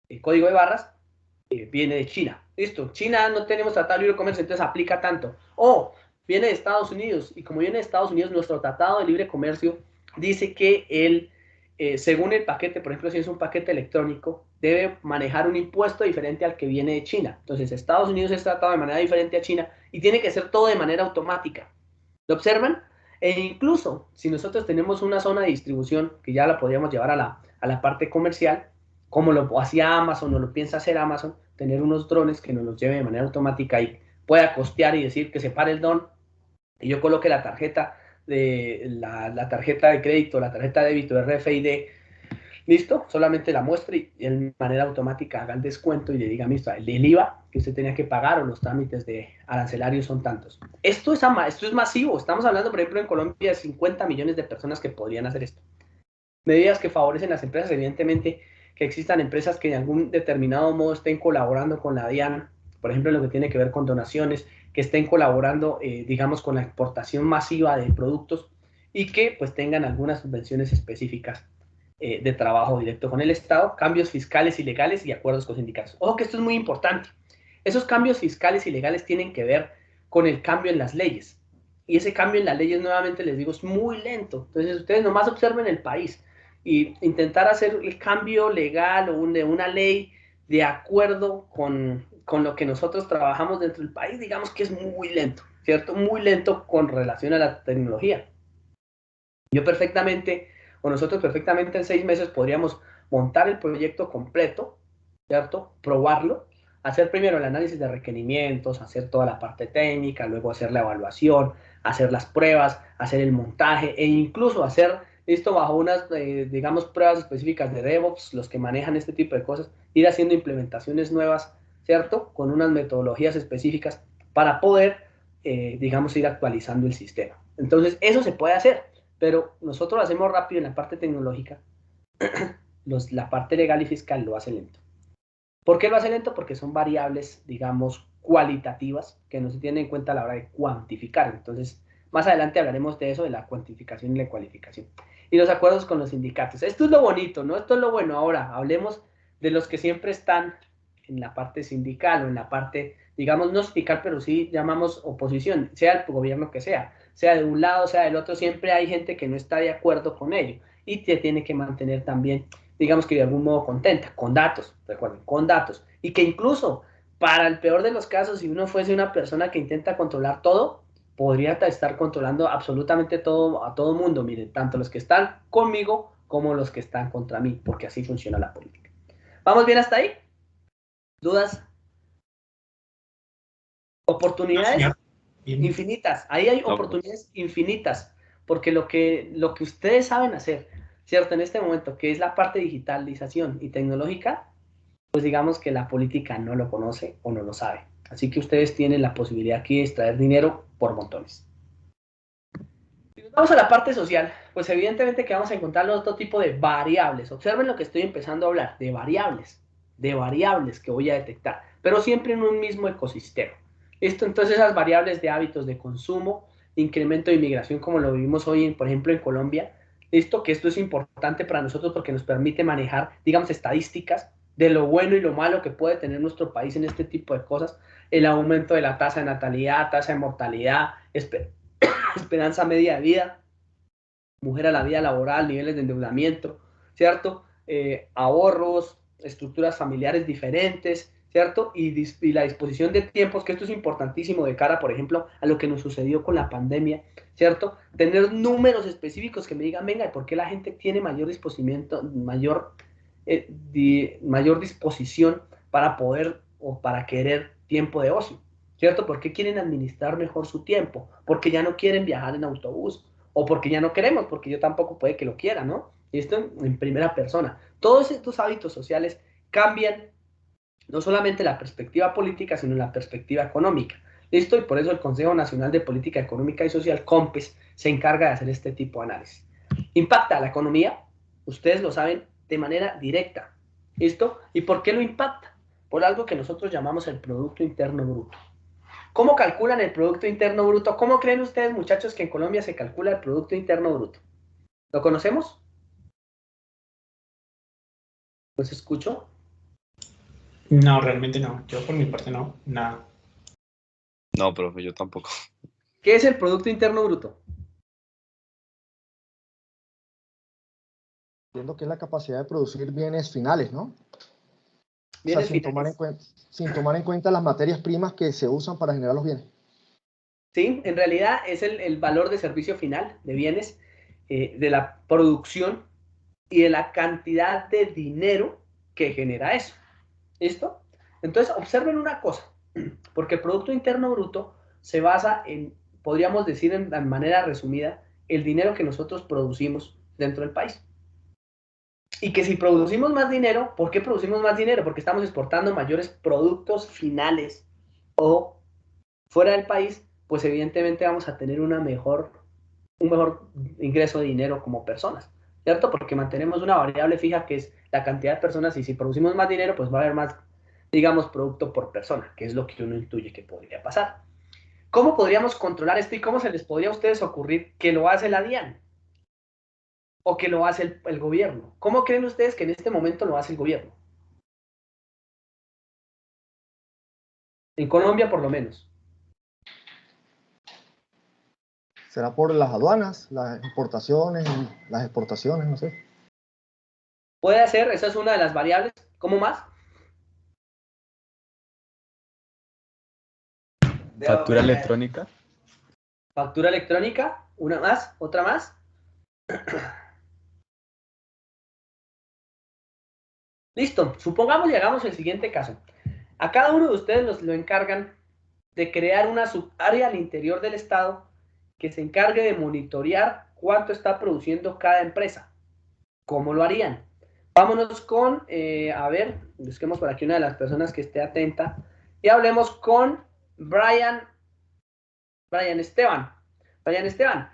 el código de barras, viene de China. Listo, China no tenemos tratado de libre comercio, entonces aplica tanto. O viene de Estados Unidos, y como viene de Estados Unidos, nuestro tratado de libre comercio dice que según el paquete, por ejemplo, si es un paquete electrónico, debe manejar un impuesto diferente al que viene de China. Entonces, Estados Unidos es tratado de manera diferente a China y tiene que ser todo de manera automática. ¿Lo observan? E incluso, si nosotros tenemos una zona de distribución que ya la podríamos llevar a la parte comercial, como lo hacía Amazon o lo piensa hacer Amazon, tener unos drones que nos los lleven de manera automática y pueda costear y decir que se pare el dron y yo coloque la tarjeta la tarjeta de crédito, la tarjeta de débito RFID, listo, solamente la muestre y de manera automática haga el descuento y le diga, listo, el IVA que usted tenía que pagar o los trámites de arancelarios son tantos. Esto es masivo, estamos hablando, por ejemplo, en Colombia de 50 millones de personas que podrían hacer esto. Medidas que favorecen a las empresas, evidentemente, que existan empresas que de algún determinado modo estén colaborando con la DIAN, por ejemplo, en lo que tiene que ver con donaciones, que estén colaborando, digamos, con la exportación masiva de productos y que pues tengan algunas subvenciones específicas de trabajo directo con el Estado, cambios fiscales y legales y acuerdos con sindicatos. Ojo que esto es muy importante. Esos cambios fiscales y legales tienen que ver con el cambio en las leyes. Y ese cambio en las leyes, nuevamente les digo, es muy lento. Entonces, ustedes nomás observen el país y intentar hacer el cambio legal o de una ley de acuerdo con lo que nosotros trabajamos dentro del país, digamos que es muy lento, ¿cierto? Muy lento con relación a la tecnología. Yo perfectamente, o nosotros perfectamente en 6 meses podríamos montar el proyecto completo, ¿cierto? Probarlo, hacer primero el análisis de requerimientos, hacer toda la parte técnica, luego hacer la evaluación, hacer las pruebas, hacer el montaje e incluso hacer esto bajo unas, digamos, pruebas específicas de DevOps, los que manejan este tipo de cosas, ir haciendo implementaciones nuevas, ¿cierto? Con unas metodologías específicas para poder, digamos, ir actualizando el sistema. Entonces, eso se puede hacer, pero nosotros lo hacemos rápido en la parte tecnológica, la parte legal y fiscal lo hace lento. ¿Por qué lo hace lento? Porque son variables, digamos, cualitativas que no se tienen en cuenta a la hora de cuantificar. Entonces, más adelante hablaremos de eso, de la cuantificación y la cualificación. Y los acuerdos con los sindicatos. Esto es lo bonito, ¿no? Esto es lo bueno. Ahora, hablemos de los que siempre están en la parte sindical o en la parte, digamos, no sindical, pero sí llamamos oposición, sea el gobierno que sea de un lado, sea del otro, siempre hay gente que no está de acuerdo con ello y te tiene que mantener también, digamos que de algún modo contenta, con datos, recuerden, con datos, y que incluso para el peor de los casos, si uno fuese una persona que intenta controlar todo, podría estar controlando absolutamente todo a todo mundo, miren, tanto los que están conmigo como los que están contra mí, porque así funciona la política. ¿Vamos bien hasta ahí? ¿Dudas? ¿Oportunidades? Infinitas, ahí hay oportunidades infinitas, porque lo que ustedes saben hacer, ¿cierto? En este momento, que es la parte de digitalización y tecnológica, pues digamos que la política no lo conoce o no lo sabe. Así que ustedes tienen la posibilidad aquí de extraer dinero por montones. Si nos vamos a la parte social, pues evidentemente que vamos a encontrar otro tipo de variables. Observen lo que estoy empezando a hablar, de variables que voy a detectar, pero siempre en un mismo ecosistema. Esto, entonces, esas variables de hábitos de consumo, incremento de inmigración, como lo vivimos hoy, por ejemplo, en Colombia, que esto es importante para nosotros porque nos permite manejar, digamos, estadísticas de lo bueno y lo malo que puede tener nuestro país en este tipo de cosas, el aumento de la tasa de natalidad, tasa de mortalidad, esperanza media de vida, mujer a la vida laboral, niveles de endeudamiento, ¿cierto? Ahorros, estructuras familiares diferentes, ¿cierto? Y la disposición de tiempos, que esto es importantísimo de cara, por ejemplo, a lo que nos sucedió con la pandemia, ¿cierto? Tener números específicos que me digan, venga, ¿por qué la gente tiene mayor disposición para poder o para querer tiempo de ocio? ¿Cierto? ¿Por qué quieren administrar mejor su tiempo? Porque ya no quieren viajar en autobús, o porque ya no queremos, porque yo tampoco puede que lo quiera, ¿no? Y esto en primera persona. Todos estos hábitos sociales cambian no solamente la perspectiva política, sino la perspectiva económica. ¿Listo? Y por eso el Consejo Nacional de Política Económica y Social, COMPES, se encarga de hacer este tipo de análisis. ¿Impacta a la economía? Ustedes lo saben de manera directa. ¿Listo? ¿Y por qué lo impacta? Por algo que nosotros llamamos el Producto Interno Bruto. ¿Cómo calculan el Producto Interno Bruto? ¿Cómo creen ustedes, muchachos, que en Colombia se calcula el Producto Interno Bruto? ¿Lo conocemos? ¿Los escucho? No, realmente no. Yo por mi parte no, nada. No, profe, yo tampoco. ¿Qué es el Producto Interno Bruto? Entiendo que es la capacidad de producir bienes finales, ¿no? O sea, Bienes finales. sin tomar en cuenta las materias primas que se usan para generar los bienes. Sí, en realidad es el valor de servicio final de bienes, de la producción y de la cantidad de dinero que genera eso. ¿Listo? Entonces, observen una cosa, porque el Producto Interno Bruto se basa en, podríamos decir en manera resumida, el dinero que nosotros producimos dentro del país. Y que si producimos más dinero, ¿por qué producimos más dinero? Porque estamos exportando mayores productos finales o fuera del país, pues evidentemente vamos a tener un mejor ingreso de dinero como personas, ¿cierto? Porque mantenemos una variable fija que es la cantidad de personas y si producimos más dinero, pues va a haber más, digamos, producto por persona, que es lo que uno intuye que podría pasar. ¿Cómo podríamos controlar esto y cómo se les podría a ustedes ocurrir que lo hace la DIAN o que lo hace el gobierno? ¿Cómo creen ustedes que en este momento lo hace el gobierno? En Colombia, por lo menos. ¿Será por las aduanas, las importaciones, las exportaciones, no sé? Puede ser, esa es una de las variables. ¿Cómo más? Factura electrónica. Factura electrónica, una más, otra más. Listo, supongamos y hagamos el siguiente caso. A cada uno de ustedes lo encargan de crear una subárea al interior del Estado que se encargue de monitorear cuánto está produciendo cada empresa. ¿Cómo lo harían? Vámonos con, a ver, busquemos por aquí una de las personas que esté atenta y hablemos con Brian Esteban. Brian Esteban,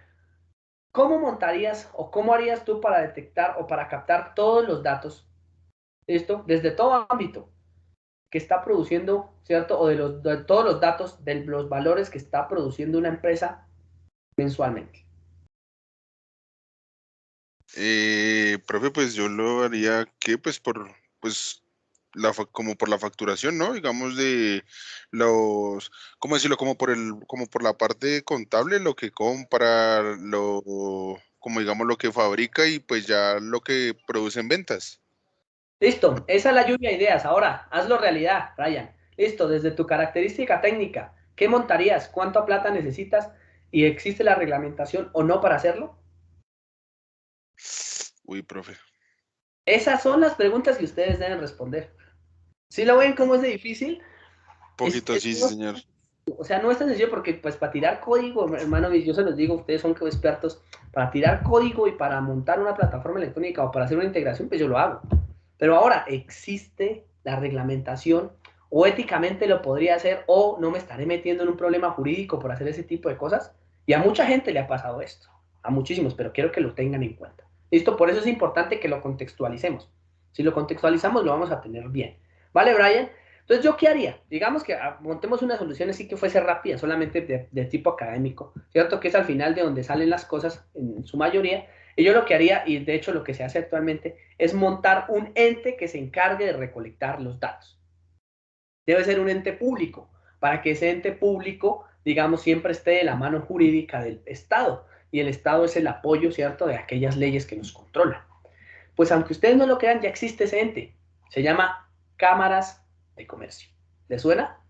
¿cómo montarías o cómo harías tú para detectar o para captar todos los datos, esto, desde todo ámbito que está produciendo, ¿cierto? O de todos los datos de los valores que está produciendo una empresa mensualmente? Profe, pues yo lo haría que pues pues como por la facturación, ¿no? Digamos de los, ¿cómo decirlo? Como por la parte contable, lo que compra, como digamos lo que fabrica y pues ya lo que produce en ventas. Listo, esa es la lluvia de ideas. Ahora, hazlo realidad, Ryan. Listo, desde tu característica técnica, ¿qué montarías? ¿Cuánta plata necesitas? ¿Y existe la reglamentación o no para hacerlo? Uy, profe. Esas son las preguntas que ustedes deben responder. ¿Sí lo ven cómo es de difícil? Poquito, sí, sí, señor. O sea, no es tan sencillo porque pues para tirar código, hermano, yo se los digo, ustedes son expertos, para tirar código y para montar una plataforma electrónica o para hacer una integración, pues yo lo hago. Pero ahora existe la reglamentación o éticamente lo podría hacer o no me estaré metiendo en un problema jurídico por hacer ese tipo de cosas. Y a mucha gente le ha pasado esto, a muchísimos, pero quiero que lo tengan en cuenta. ¿Listo? Por eso es importante que lo contextualicemos. Si lo contextualizamos, lo vamos a tener bien. ¿Vale, Brian? Entonces, ¿yo qué haría? Digamos que montemos una solución así que fuese rápida, solamente de tipo académico, ¿cierto? Que es al final de donde salen las cosas en su mayoría. Y yo lo que haría, y de hecho lo que se hace actualmente, es montar un ente que se encargue de recolectar los datos. Debe ser un ente público, para que ese ente público, digamos, siempre esté de la mano jurídica del Estado. Y el Estado es el apoyo, ¿cierto?, de aquellas leyes que nos controlan. Pues aunque ustedes no lo crean, ya existe ese ente. Se llama cámaras de comercio. ¿Les suena?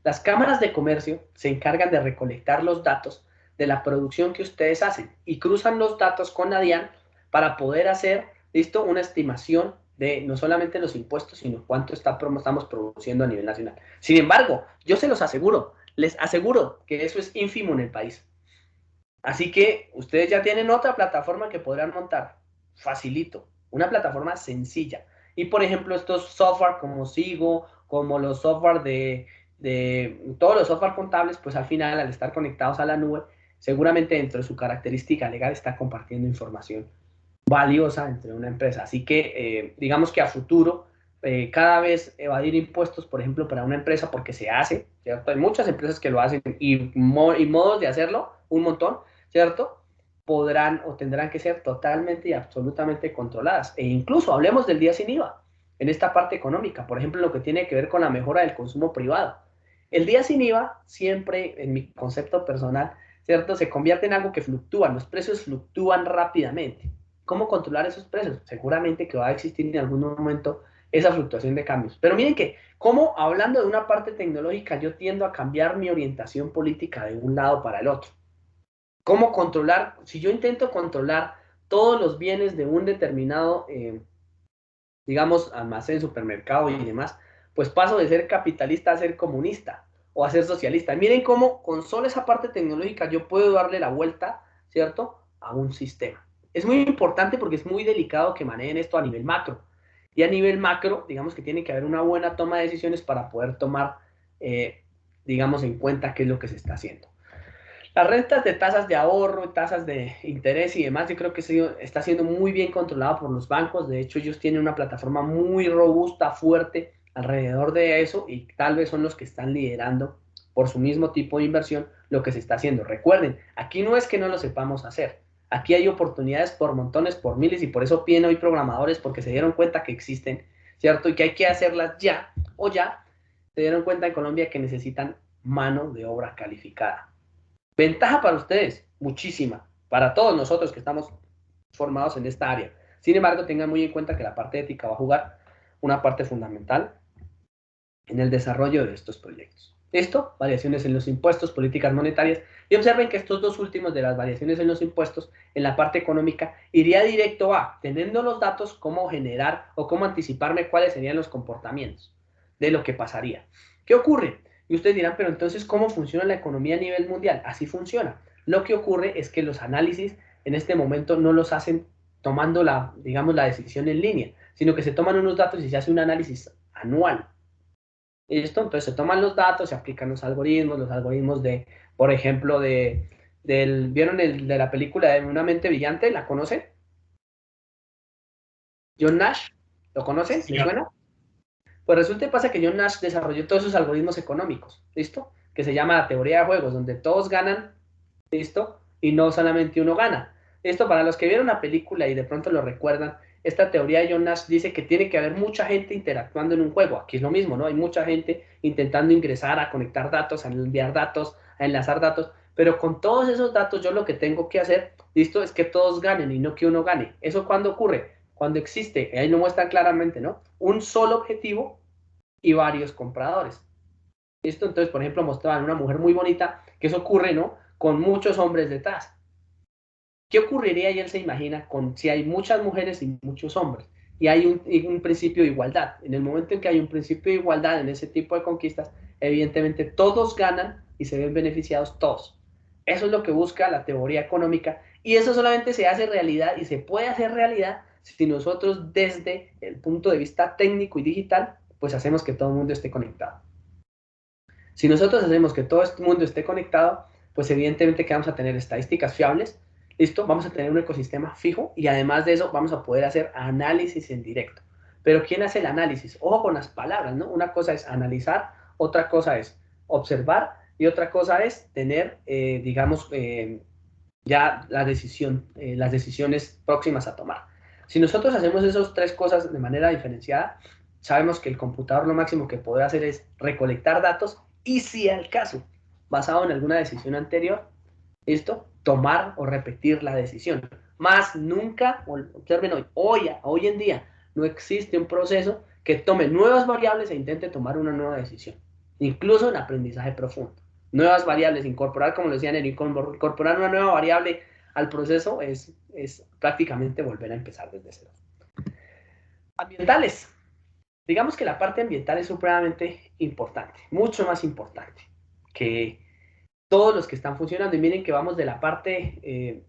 Las cámaras de comercio se encargan de recolectar los datos de la producción que ustedes hacen y cruzan los datos con la DIAN para poder hacer, listo, una estimación de no solamente los impuestos, sino cuánto estamos produciendo a nivel nacional. Sin embargo, yo se los aseguro, les aseguro que eso es ínfimo en el país. Así que ustedes ya tienen otra plataforma que podrán montar. Facilito. Una plataforma sencilla. Y por ejemplo, estos software como Sigo, como los software de todos los software contables, pues al final, al estar conectados a la nube, seguramente dentro de su característica legal está compartiendo información valiosa entre una empresa. Así que digamos que a futuro, cada vez evadir impuestos, por ejemplo, para una empresa, porque se hace, ¿cierto? Hay muchas empresas que lo hacen y modos de hacerlo, un montón, ¿cierto? Podrán o tendrán que ser totalmente y absolutamente controladas. E incluso hablemos del día sin IVA. en esta parte económica, por ejemplo, lo que tiene que ver con la mejora del consumo privado. El día sin IVA siempre, en mi concepto personal, ¿cierto? Se convierte en algo que fluctúa, los precios fluctúan rápidamente. ¿Cómo controlar esos precios? Seguramente que va a existir en algún momento esa fluctuación de cambios. Pero miren que, como hablando de una parte tecnológica, yo tiendo a cambiar mi orientación política de un lado para el otro. ¿Cómo controlar? Si yo intento controlar todos los bienes de un determinado, digamos, almacén, supermercado y demás, pues paso de ser capitalista a ser comunista o a ser socialista. Miren cómo con solo esa parte tecnológica yo puedo darle la vuelta, ¿cierto?, a un sistema. Es muy importante porque es muy delicado que manejen esto a nivel macro. Y a nivel macro, digamos que tiene que haber una buena toma de decisiones para poder tomar, digamos, en cuenta qué es lo que se está haciendo. Las rentas de tasas de ahorro, tasas de interés y demás, yo creo que está siendo muy bien controlado por los bancos. De hecho, ellos tienen una plataforma muy robusta, fuerte alrededor de eso, y tal vez son los que están liderando por su mismo tipo de inversión lo que se está haciendo. Recuerden, aquí no es que no lo sepamos hacer. Aquí hay oportunidades por montones, por miles, y por eso piden hoy programadores, porque se dieron cuenta que existen, ¿cierto? Y que hay que hacerlas ya, o ya se dieron cuenta en Colombia que necesitan mano de obra calificada. Ventaja para ustedes, muchísima, para todos nosotros que estamos formados en esta área. Sin embargo, tengan muy en cuenta que la parte ética va a jugar una parte fundamental en el desarrollo de estos proyectos. Esto, variaciones en los impuestos, políticas monetarias, y observen que estos dos últimos de las variaciones en los impuestos, en la parte económica, iría directo a, teniendo los datos, cómo generar o cómo anticiparme cuáles serían los comportamientos de lo que pasaría. ¿Qué ocurre? Y ustedes dirán, pero entonces, ¿cómo funciona la economía a nivel mundial? Así funciona. Lo que ocurre es que los análisis en este momento no los hacen tomando la decisión en línea, sino que se toman unos datos y se hace un análisis anual. ¿Listo? Entonces se toman los datos, se aplican los algoritmos de, por ejemplo, ¿vieron de la película de Una mente brillante? ¿La conocen? John Nash, ¿lo conocen? ¿Les suena? Pues resulta y pasa que John Nash desarrolló todos esos algoritmos económicos, ¿listo? Que se llama la teoría de juegos, donde todos ganan, ¿listo? Y no solamente uno gana. Esto, para los que vieron la película y de pronto lo recuerdan, esta teoría de John Nash dice que tiene que haber mucha gente interactuando en un juego. Aquí es lo mismo, ¿no? Hay mucha gente intentando ingresar, a conectar datos, a enviar datos, a enlazar datos, pero con todos esos datos yo lo que tengo que hacer, ¿listo? Es que todos ganen y no que uno gane. ¿Eso cuándo ocurre? Cuando existe, ahí lo muestran claramente, ¿no? Un solo objetivo y varios compradores. ¿Listo? Entonces, por ejemplo, mostraban una mujer muy bonita, que eso ocurre, ¿no?, con muchos hombres detrás. ¿Qué ocurriría? Y él se imagina si hay muchas mujeres y muchos hombres, y hay un principio de igualdad. En el momento en que hay un principio de igualdad en ese tipo de conquistas, evidentemente todos ganan y se ven beneficiados todos. Eso es lo que busca la teoría económica, y eso solamente se hace realidad y se puede hacer realidad si nosotros, desde el punto de vista técnico y digital, pues hacemos que todo el mundo esté conectado. Si nosotros hacemos que todo este mundo esté conectado, pues evidentemente que vamos a tener estadísticas fiables, ¿listo? Vamos a tener un ecosistema fijo, y además de eso vamos a poder hacer análisis en directo. Pero ¿quién hace el análisis? Ojo con las palabras, ¿no? Una cosa es analizar, otra cosa es observar, y otra cosa es tener, ya la decisión, las decisiones próximas a tomar. Si nosotros hacemos esas tres cosas de manera diferenciada, sabemos que el computador lo máximo que puede hacer es recolectar datos, y si al caso, basado en alguna decisión anterior, ¿listo?, tomar o repetir la decisión. Más nunca, observen hoy en día, no existe un proceso que tome nuevas variables e intente tomar una nueva decisión. Incluso en aprendizaje profundo. Nuevas variables, incorporar, como lo decían, incorporar una nueva variable al proceso es prácticamente volver a empezar desde cero. Ambientales. Digamos que la parte ambiental es supremamente importante, mucho más importante que todos los que están funcionando. Y miren que vamos de la parte,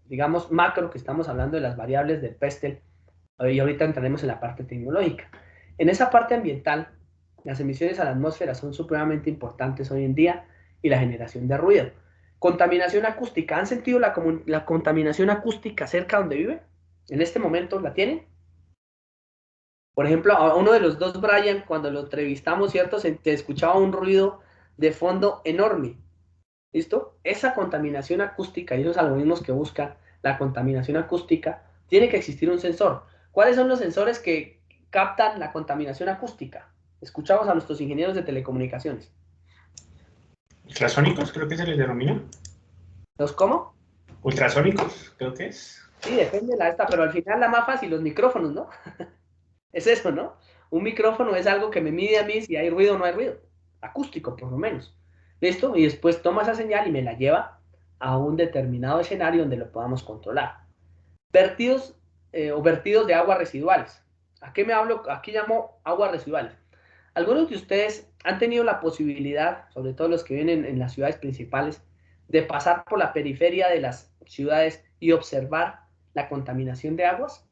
macro, que estamos hablando de las variables del PESTEL, y ahorita entraremos en la parte tecnológica. En esa parte ambiental, las emisiones a la atmósfera son supremamente importantes hoy en día, y la generación de ruido. Contaminación acústica. ¿Han sentido la contaminación acústica cerca donde viven? ¿En este momento la tienen? Por ejemplo, a uno de los dos, Brian, cuando lo entrevistamos, ¿cierto?, se escuchaba un ruido de fondo enorme. ¿Listo? Esa contaminación acústica y esos algoritmos que buscan la contaminación acústica, tiene que existir un sensor. ¿Cuáles son los sensores que captan la contaminación acústica? Escuchamos a nuestros ingenieros de telecomunicaciones. Ultrasónicos, creo que se les denomina. ¿Los cómo? Ultrasónicos, creo que es. Sí, depende de la esta, pero al final la más fácil, los micrófonos, ¿no? Es eso, ¿no? Un micrófono es algo que me mide a mí si hay ruido o no hay ruido. Acústico, por lo menos. ¿Listo? Y después toma esa señal y me la lleva a un determinado escenario donde lo podamos controlar. Vertidos o vertidos de aguas residuales. ¿A qué me hablo? Aquí llamo aguas residuales. Algunos de ustedes han tenido la posibilidad, sobre todo los que viven en las ciudades principales, de pasar por la periferia de las ciudades y observar la contaminación de aguas.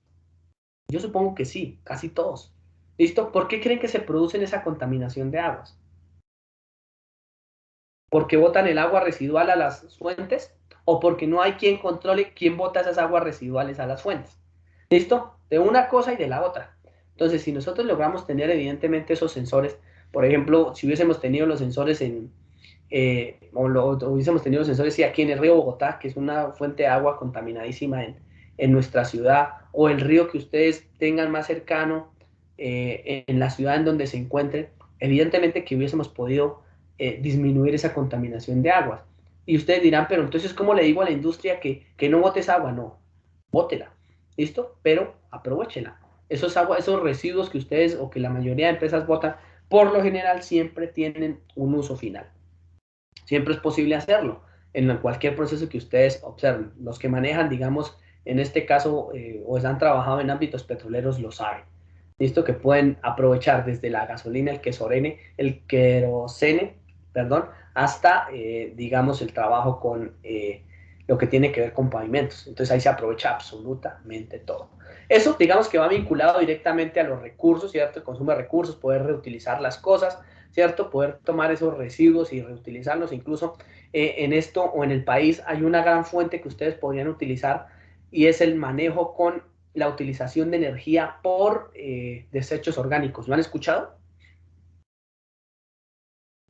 Yo supongo que sí, casi todos. ¿Listo? ¿Por qué creen que se produce esa contaminación de aguas? ¿Porque botan el agua residual a las fuentes? ¿O porque no hay quien controle quién bota esas aguas residuales a las fuentes? ¿Listo? De una cosa y de la otra. Entonces, si nosotros logramos tener evidentemente esos sensores, por ejemplo, si hubiésemos tenido los sensores o hubiésemos tenido los sensores aquí en el río Bogotá, que es una fuente de agua contaminadísima en nuestra ciudad, o el río que ustedes tengan más cercano en la ciudad en donde se encuentren, evidentemente que hubiésemos podido disminuir esa contaminación de aguas. Y ustedes dirán, pero entonces, ¿cómo le digo a la industria que no botes agua? No, bótela, ¿listo? Pero aprovechela. Esos residuos que ustedes o que la mayoría de empresas botan, por lo general siempre tienen un uso final. Siempre es posible hacerlo en cualquier proceso que ustedes observen. Los que manejan, digamos, en este caso, o han trabajado en ámbitos petroleros, lo saben. Listo, que pueden aprovechar desde la gasolina, el querosene, perdón, hasta, digamos, el trabajo con lo que tiene que ver con pavimentos. Entonces ahí se aprovecha absolutamente todo. Eso, digamos que va vinculado directamente a los recursos, ¿cierto? El consumo de recursos, poder reutilizar las cosas, ¿cierto? Poder tomar esos residuos y reutilizarlos. Incluso en esto o en el país hay una gran fuente que ustedes podrían utilizar y es el manejo con la utilización de energía por desechos orgánicos. ¿Lo han escuchado?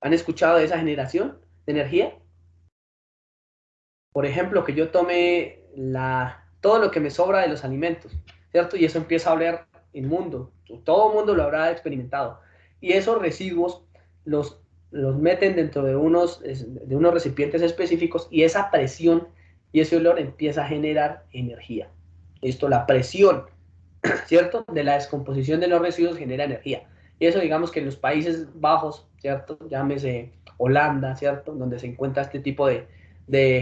¿Han escuchado de esa generación de energía? Por ejemplo, que yo tome todo lo que me sobra de los alimentos, ¿cierto? Y eso empieza a oler inmundo. Todo el mundo lo habrá experimentado. Y esos residuos los meten dentro de unos recipientes específicos y esa presión y ese olor empieza a generar energía. Esto, la presión, ¿cierto? De la descomposición de los residuos genera energía. Y eso, digamos que en los Países Bajos, ¿cierto? Llámese Holanda, ¿cierto? Donde se encuentra este tipo de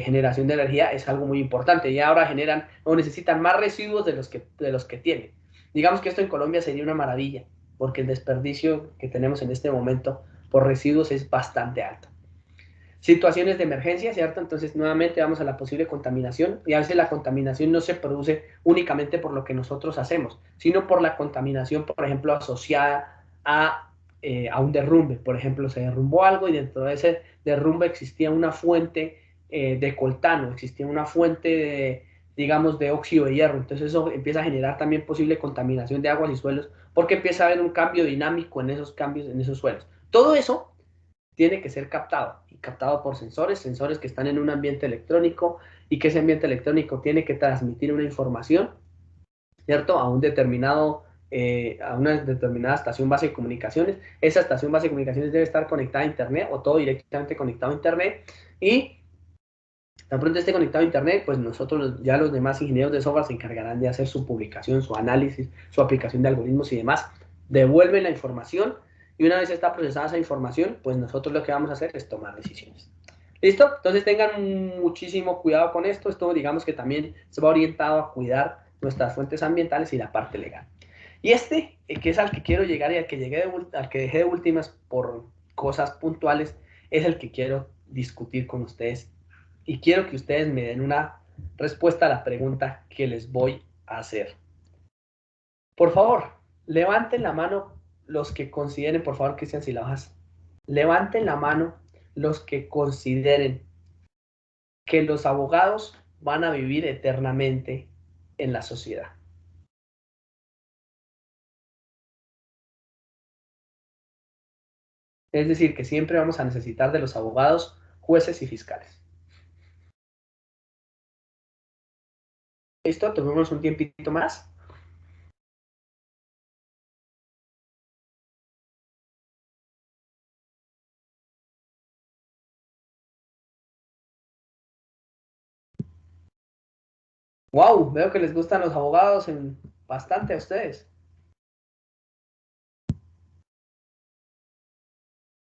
generación de energía, es algo muy importante. Y ahora generan o necesitan más residuos de los que tienen. Digamos que esto en Colombia sería una maravilla, porque el desperdicio que tenemos en este momento por residuos es bastante alto. Situaciones de emergencia, ¿cierto? Entonces, nuevamente vamos a la posible contaminación y a veces la contaminación no se produce únicamente por lo que nosotros hacemos, sino por la contaminación, por ejemplo, asociada a un derrumbe. Por ejemplo, se derrumbó algo y dentro de ese derrumbe existía una fuente de coltano, existía una fuente digamos, de óxido de hierro. Entonces eso empieza a generar también posible contaminación de aguas y suelos porque empieza a haber un cambio dinámico en esos cambios, en esos suelos. Todo eso tiene que ser captado, y captado por sensores que están en un ambiente electrónico y que ese ambiente electrónico tiene que transmitir una información, ¿cierto? A una determinada estación base de comunicaciones. Esa estación base de comunicaciones debe estar conectada a Internet o todo directamente conectado a Internet y tan pronto esté conectado a Internet, pues nosotros, ya los demás ingenieros de software se encargarán de hacer su publicación, su análisis, su aplicación de algoritmos y demás. Devuelven la información y una vez está procesada esa información, pues nosotros lo que vamos a hacer es tomar decisiones. ¿Listo? Entonces tengan muchísimo cuidado con esto. Esto digamos que también se va orientado a cuidar nuestras fuentes ambientales y la parte legal. Y que es al que quiero llegar y al que dejé de últimas por cosas puntuales, es el que quiero discutir con ustedes. Y quiero que ustedes me den una respuesta a la pregunta que les voy a hacer. Por favor, levanten la mano los que consideren, por favor, Cristian, si la bajas, levanten la mano los que consideren que los abogados van a vivir eternamente en la sociedad. Es decir, que siempre vamos a necesitar de los abogados, jueces y fiscales. ¿Listo? Tomemos un tiempito más. Wow, veo que les gustan los abogados bastante a ustedes.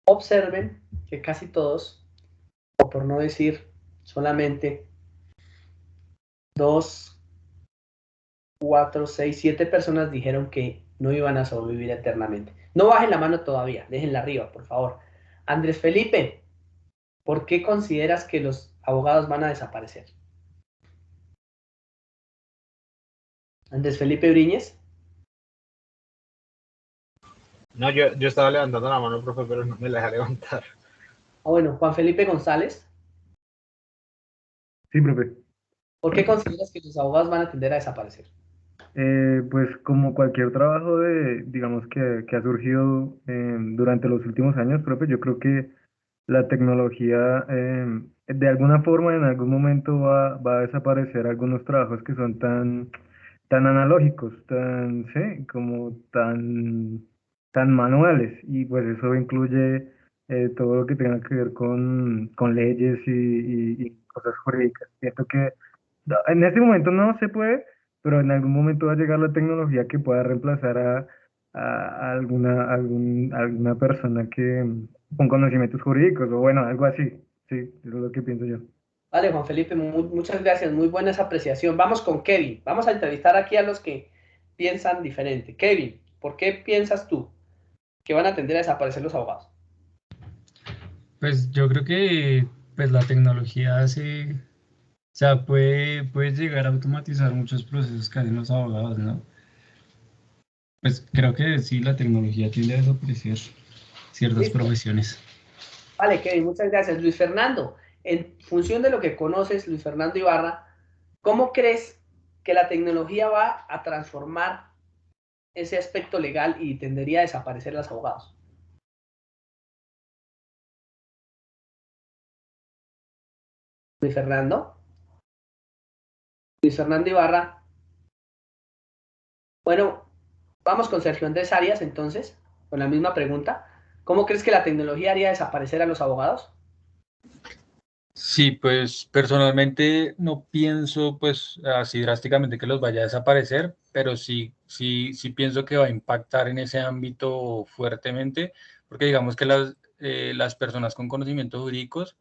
Observen que casi todos, o por no decir solamente 2, 4, 6, 7 personas dijeron que no iban a sobrevivir eternamente. No bajen la mano todavía, déjenla arriba, por favor. Andrés Felipe, ¿por qué consideras que los abogados van a desaparecer? Andrés Felipe Briñez. No, yo estaba levantando la mano, profe, pero no me la dejé levantar. Bueno, Juan Felipe González. Sí, profe. ¿Por qué consideras que los abogados van a tender a desaparecer? Pues como cualquier trabajo digamos que ha surgido durante los últimos años, profe, yo creo que la tecnología de alguna forma en algún momento va a desaparecer algunos trabajos que son tan analógicos, sí, como tan manuales, y pues eso incluye todo lo que tenga que ver con leyes y cosas jurídicas. Siento que en este momento no se puede, pero en algún momento va a llegar la tecnología que pueda reemplazar a alguna persona con conocimientos jurídicos, o bueno, algo así. Sí, eso es lo que pienso yo. Vale, Juan Felipe, muchas gracias, muy buena esa apreciación. Vamos con Kevin, vamos a entrevistar aquí a los que piensan diferente. Kevin, ¿por qué piensas tú que van a tender a desaparecer los abogados? Pues yo creo que pues la tecnología hace, o sea, puede llegar a automatizar muchos procesos que hacen los abogados, ¿no? Pues creo que sí, la tecnología tiende a desaparecer ciertas ¿Listo? profesiones. Vale, Kevin, muchas gracias. Luis Fernando, en función de lo que conoces, Luis Fernando Ibarra, ¿cómo crees que la tecnología va a transformar ese aspecto legal y tendería a desaparecer los abogados? Luis Fernando. Luis Fernando Ibarra. Bueno, vamos con Sergio Andrés Arias entonces, con la misma pregunta. ¿Cómo crees que la tecnología haría desaparecer a los abogados? Sí, pues personalmente no pienso pues así drásticamente que los vaya a desaparecer, pero sí pienso que va a impactar en ese ámbito fuertemente, porque digamos que las personas con conocimientos jurídicos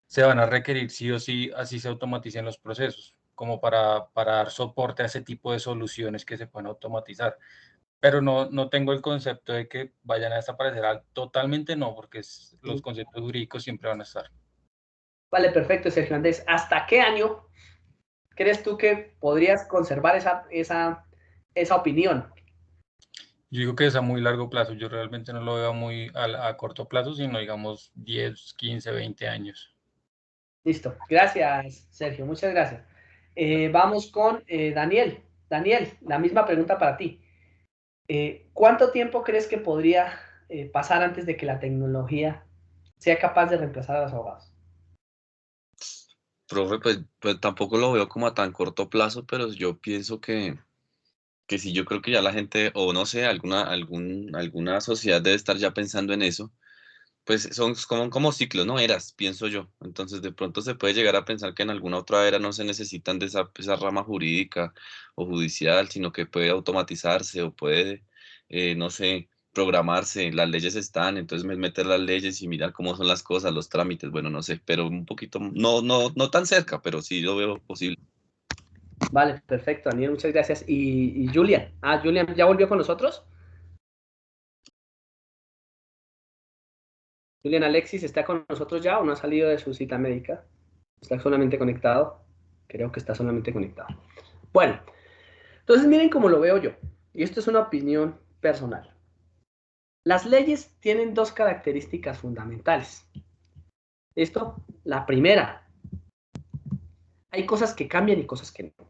se van a requerir sí o sí, así se automaticen los procesos, como para dar soporte a ese tipo de soluciones que se pueden automatizar. Pero no tengo el concepto de que vayan a desaparecer totalmente, no, porque los conceptos jurídicos siempre van a estar. Vale, perfecto, Sergio Andrés. ¿Hasta qué año crees tú que podrías conservar esa opinión? Yo digo que es a muy largo plazo, yo realmente no lo veo muy a corto plazo, sino digamos 10, 15, 20 años. Listo, gracias, Sergio, muchas gracias. Vamos con Daniel. Daniel, la misma pregunta para ti. ¿Cuánto tiempo crees que podría pasar antes de que la tecnología sea capaz de reemplazar a los abogados? Profe, pues tampoco lo veo como a tan corto plazo, pero yo pienso que sí, yo creo que ya la gente, o no sé, alguna sociedad debe estar ya pensando en eso. Pues son como ciclos, ¿no? Eras, pienso yo. Entonces, de pronto se puede llegar a pensar que en alguna otra era no se necesitan de esa rama jurídica o judicial, sino que puede automatizarse o puede, no sé, programarse. Las leyes están, entonces meter las leyes y mirar cómo son las cosas, los trámites, bueno, no sé, pero un poquito, no tan cerca, pero sí lo veo posible. Vale, perfecto, Daniel, muchas gracias. ¿Y Julian? Julian, ¿ya volvió con nosotros? Julian Alexis, ¿está con nosotros ya o no ha salido de su cita médica? ¿Está solamente conectado? Creo que está solamente conectado. Bueno, entonces miren cómo lo veo yo. Y esto es una opinión personal. Las leyes tienen dos características fundamentales. ¿Listo? La primera, hay cosas que cambian y cosas que no.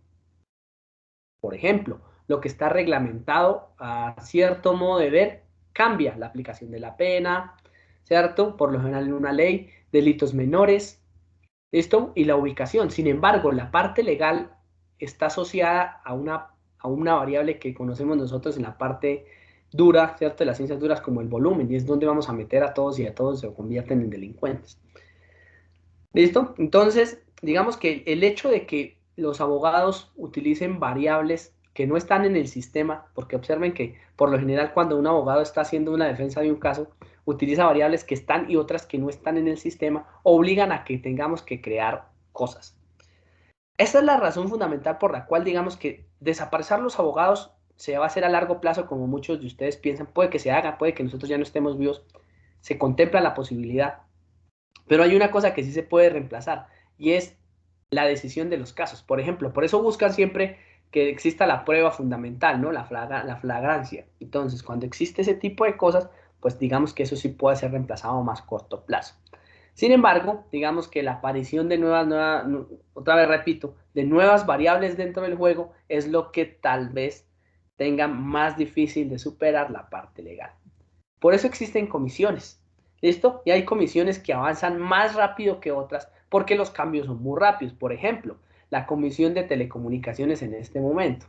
Por ejemplo, lo que está reglamentado a cierto modo de ver cambia la aplicación de la pena, ¿cierto? Por lo general en una ley, delitos menores, ¿listo? Y la ubicación. Sin embargo, la parte legal está asociada a una variable que conocemos nosotros en la parte dura, ¿cierto? De las ciencias duras como el volumen, y es donde vamos a meter a todos y a todos se convierten en delincuentes. ¿Listo? Entonces, digamos que el hecho de que los abogados utilicen variables que no están en el sistema, porque observen que por lo general cuando un abogado está haciendo una defensa de un caso, utiliza variables que están y otras que no están en el sistema, obligan a que tengamos que crear cosas. Esa es la razón fundamental por la cual digamos que desaparecer los abogados se va a hacer a largo plazo, como muchos de ustedes piensan. Puede que se haga, puede que nosotros ya no estemos vivos, se contempla la posibilidad, pero hay una cosa que sí se puede reemplazar y es la decisión de los casos. Por ejemplo, por eso buscan siempre que exista la prueba fundamental, ¿no? La flagrancia. Entonces, cuando existe ese tipo de cosas, pues digamos que eso sí puede ser reemplazado a más corto plazo. Sin embargo, digamos que la aparición de otra vez repito, de nuevas variables dentro del juego es lo que tal vez tenga más difícil de superar la parte legal. Por eso existen comisiones, ¿listo? Y hay comisiones que avanzan más rápido que otras porque los cambios son muy rápidos. Por ejemplo, la Comisión de Telecomunicaciones en este momento,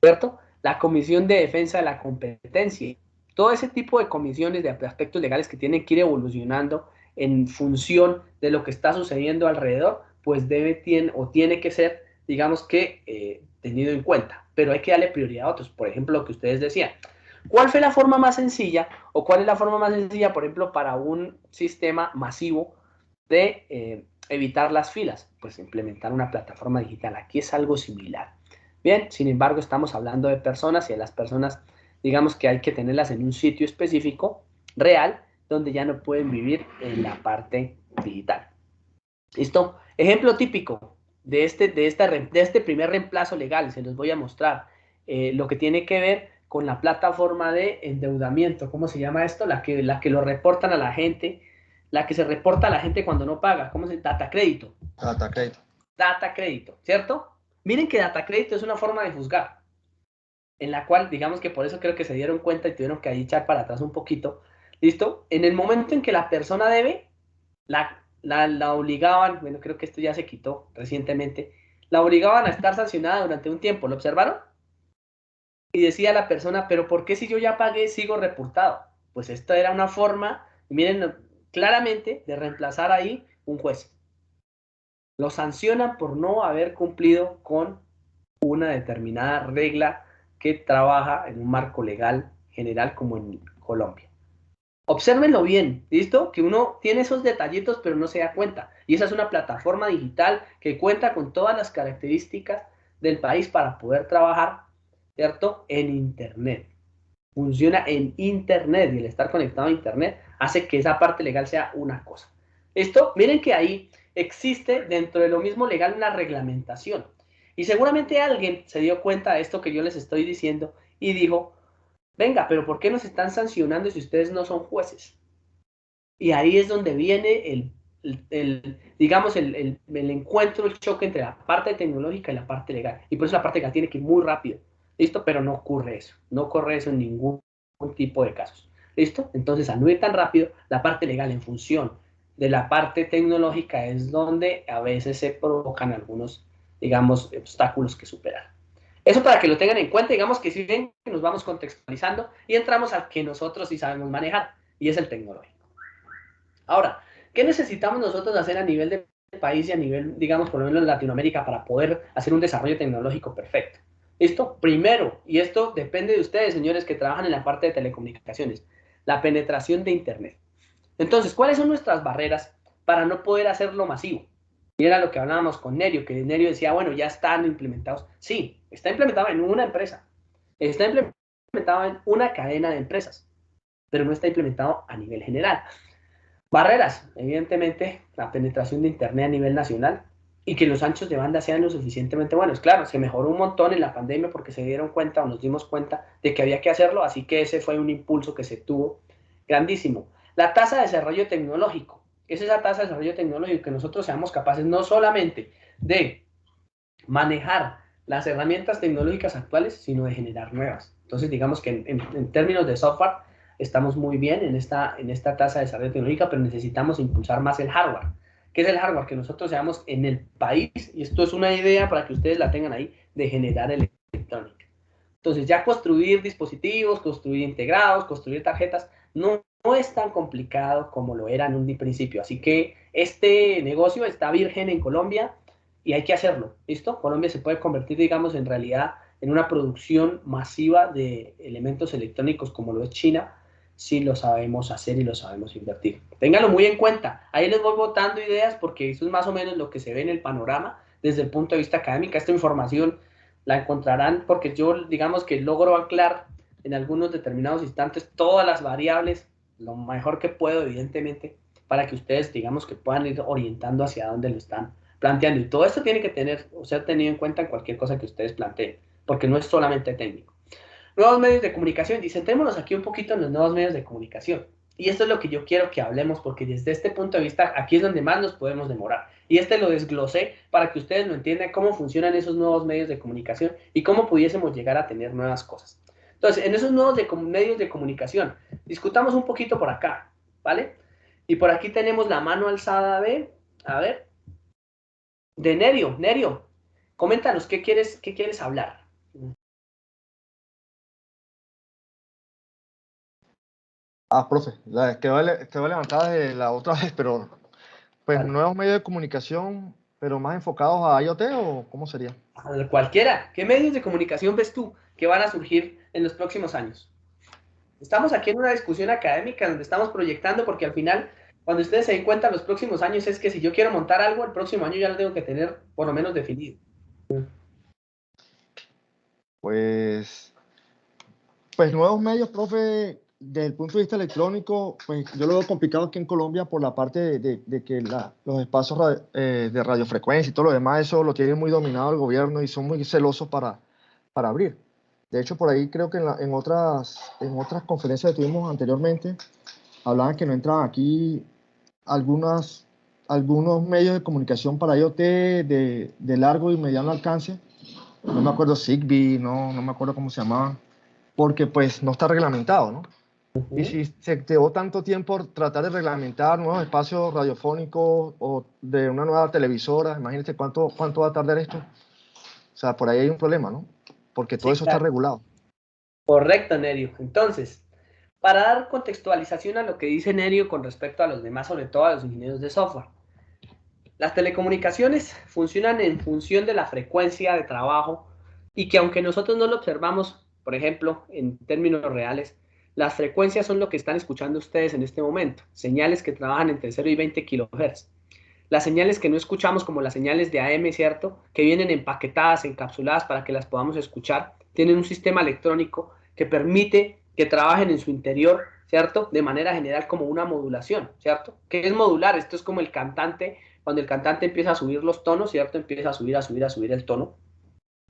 ¿cierto? La Comisión de Defensa de la Competencia. Todo ese tipo de comisiones de aspectos legales que tienen que ir evolucionando en función de lo que está sucediendo alrededor, pues tiene que ser, digamos que, tenido en cuenta. Pero hay que darle prioridad a otros. Por ejemplo, lo que ustedes decían. ¿Cuál fue la forma más sencilla o cuál es la forma más sencilla, por ejemplo, para un sistema masivo de evitar las filas? Pues implementar una plataforma digital. Aquí es algo similar. Bien, sin embargo, estamos hablando de personas y a las personas, digamos que hay que tenerlas en un sitio específico, real, donde ya no pueden vivir en la parte digital. ¿Listo? Ejemplo típico de este primer reemplazo legal, se los voy a mostrar. Lo que tiene que ver con la plataforma de endeudamiento. ¿Cómo se llama esto? La que lo reportan a la gente, la que se reporta a la gente cuando no paga. ¿Cómo se llama? Data crédito. Data crédito. Data crédito, ¿cierto? Miren que data crédito es una forma de juzgar, en la cual, digamos que por eso creo que se dieron cuenta y tuvieron que ahí echar para atrás un poquito. ¿Listo? En el momento en que la persona debe, la obligaban, bueno, creo que esto ya se quitó recientemente, la obligaban a estar sancionada durante un tiempo. ¿Lo observaron? Y decía la persona, pero ¿por qué si yo ya pagué sigo reportado? Pues esta era una forma, miren, claramente de reemplazar ahí un juez. Lo sancionan por no haber cumplido con una determinada regla que trabaja en un marco legal general como en Colombia. Obsérvenlo bien, ¿listo? Que uno tiene esos detallitos pero no se da cuenta. Y esa es una plataforma digital que cuenta con todas las características del país para poder trabajar, ¿cierto? En Internet. Funciona en Internet y el estar conectado a Internet hace que esa parte legal sea una cosa. ¿Listo? Miren que ahí existe dentro de lo mismo legal una reglamentación. Y seguramente alguien se dio cuenta de esto que yo les estoy diciendo y dijo, venga, pero ¿por qué nos están sancionando si ustedes no son jueces? Y ahí es donde viene digamos, el encuentro, el choque entre la parte tecnológica y la parte legal. Y por eso la parte legal tiene que ir muy rápido. ¿Listo? Pero no ocurre eso. No ocurre eso en ningún tipo de casos. ¿Listo? Entonces, al no ir tan rápido, la parte legal en función de la parte tecnológica es donde a veces se provocan algunos, digamos, obstáculos que superar. Eso para que lo tengan en cuenta, digamos que si bien nos vamos contextualizando y entramos al que nosotros sí sabemos manejar, y es el tecnológico. Ahora, ¿qué necesitamos nosotros hacer a nivel de país y a nivel, digamos, por lo menos en Latinoamérica para poder hacer un desarrollo tecnológico perfecto? ¿Listo? Primero, y esto depende de ustedes, señores, que trabajan en la parte de telecomunicaciones, la penetración de Internet. Entonces, ¿cuáles son nuestras barreras para no poder hacerlo masivo? Y era lo que hablábamos con Nerio, que Nerio decía, bueno, ya están implementados. Sí, está implementado en una empresa, está implementado en una cadena de empresas, pero no está implementado a nivel general. Barreras, evidentemente, la penetración de Internet a nivel nacional y que los anchos de banda sean lo suficientemente buenos. Claro, se mejoró un montón en la pandemia porque se dieron cuenta o nos dimos cuenta de que había que hacerlo, así que ese fue un impulso que se tuvo grandísimo. La tasa de desarrollo tecnológico, es esa tasa de desarrollo tecnológico que nosotros seamos capaces no solamente de manejar las herramientas tecnológicas actuales, sino de generar nuevas. Entonces, digamos que en términos de software, estamos muy bien en esta tasa de desarrollo tecnológica, pero necesitamos impulsar más el hardware. ¿Qué es el hardware? Que nosotros seamos en el país, y esto es una idea para que ustedes la tengan ahí, de generar electrónica. Entonces, ya construir dispositivos, construir integrados, construir tarjetas, no es tan complicado como lo era en un principio. Así que este negocio está virgen en Colombia y hay que hacerlo, ¿listo? Colombia se puede convertir, digamos, en realidad en una producción masiva de elementos electrónicos como lo es China, si lo sabemos hacer y lo sabemos invertir. Ténganlo muy en cuenta. Ahí les voy botando ideas porque eso es más o menos lo que se ve en el panorama desde el punto de vista académico. Esta información la encontrarán porque yo, digamos que logro anclar en algunos determinados instantes todas las variables, lo mejor que puedo, evidentemente, para que ustedes, digamos, que puedan ir orientando hacia dónde lo están planteando. Y todo esto tiene que tener o ser tenido en cuenta en cualquier cosa que ustedes planteen, porque no es solamente técnico. Nuevos medios de comunicación, y centrémonos aquí un poquito en los nuevos medios de comunicación. Y esto es lo que yo quiero que hablemos, porque desde este punto de vista, aquí es donde más nos podemos demorar. Y lo desglosé para que ustedes lo entiendan, cómo funcionan esos nuevos medios de comunicación y cómo pudiésemos llegar a tener nuevas cosas. Entonces, en esos nuevos medios de comunicación, discutamos un poquito por acá, ¿vale? Y por aquí tenemos la mano alzada de, a ver, de Nerio. Nerio, coméntanos, ¿qué quieres hablar? Profe, quedó levantada de la otra vez, pero pues Vale. nuevos medios de comunicación, pero más enfocados a IoT o ¿cómo sería? Cualquiera. ¿Qué medios de comunicación ves tú que van a surgir en los próximos años? Estamos aquí en una discusión académica donde estamos proyectando, porque al final, cuando ustedes se den cuenta, los próximos años es que si yo quiero montar algo, el próximo año ya lo tengo que tener por lo menos definido. Pues nuevos medios, profe, desde el punto de vista electrónico, pues yo lo veo complicado aquí en Colombia por la parte de que los espacios de radiofrecuencia y todo lo demás, eso lo tiene muy dominado el gobierno y son muy celosos para abrir. De hecho, por ahí creo que en otras conferencias que tuvimos anteriormente, hablaban que no entraban aquí algunos medios de comunicación para IoT de largo y mediano alcance. No me acuerdo, Zigbee, no me acuerdo cómo se llamaba, porque pues no está reglamentado, ¿no? Y si se llevó tanto tiempo tratar de reglamentar nuevos espacios radiofónicos o de una nueva televisora, imagínense cuánto va a tardar esto. O sea, por ahí hay un problema, ¿no? Porque todo Sí, eso claro. está regulado. Correcto, Nerio. Entonces, para dar contextualización a lo que dice Nerio con respecto a los demás, sobre todo a los ingenieros de software. Las telecomunicaciones funcionan en función de la frecuencia de trabajo y que aunque nosotros no lo observamos, por ejemplo, en términos reales, las frecuencias son lo que están escuchando ustedes en este momento, señales que trabajan entre 0 y 20 kHz. Las señales que no escuchamos, como las señales de AM, ¿cierto? Que vienen empaquetadas, encapsuladas para que las podamos escuchar, tienen un sistema electrónico que permite que trabajen en su interior, ¿cierto? De manera general como una modulación, ¿cierto? ¿Qué es modular? Esto es como el cantante, cuando el cantante empieza a subir los tonos, ¿cierto? Empieza a subir el tono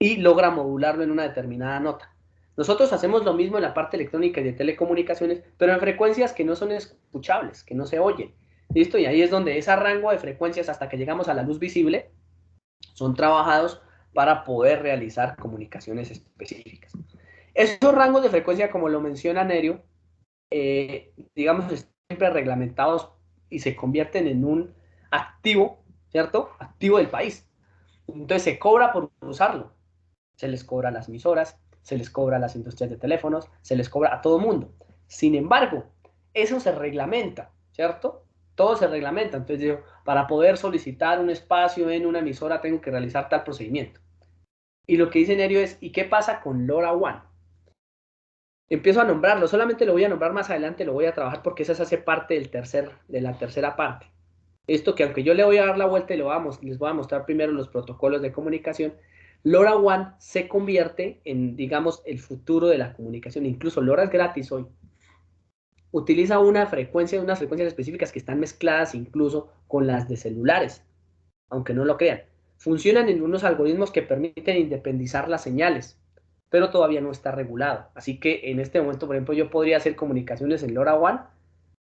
y logra modularlo en una determinada nota. Nosotros hacemos lo mismo en la parte electrónica y de telecomunicaciones, pero en frecuencias que no son escuchables, que no se oyen. ¿Listo? Y ahí es donde ese rango de frecuencias hasta que llegamos a la luz visible son trabajados para poder realizar comunicaciones específicas. Esos rangos de frecuencia, como lo menciona Nerio, digamos, están siempre reglamentados y se convierten en un activo, ¿cierto? Activo del país. Entonces se cobra por usarlo. Se les cobra a las emisoras, se les cobra a las industrias de teléfonos, se les cobra a todo mundo. Sin embargo, eso se reglamenta, ¿cierto? Todo se reglamenta. Entonces yo, para poder solicitar un espacio en una emisora tengo que realizar tal procedimiento. Y lo que dice Nerio es, ¿y qué pasa con LoRaWAN? Empiezo a nombrarlo, solamente lo voy a nombrar más adelante, lo voy a trabajar porque esa se hace parte de la tercera parte. Esto que aunque yo le voy a dar la vuelta y les voy a mostrar primero los protocolos de comunicación, LoRaWAN se convierte en, digamos, el futuro de la comunicación. Incluso LoRa es gratis hoy. Utiliza unas frecuencias específicas que están mezcladas incluso con las de celulares, aunque no lo crean. Funcionan en unos algoritmos que permiten independizar las señales, pero todavía no está regulado. Así que en este momento, por ejemplo, yo podría hacer comunicaciones en LoRaWAN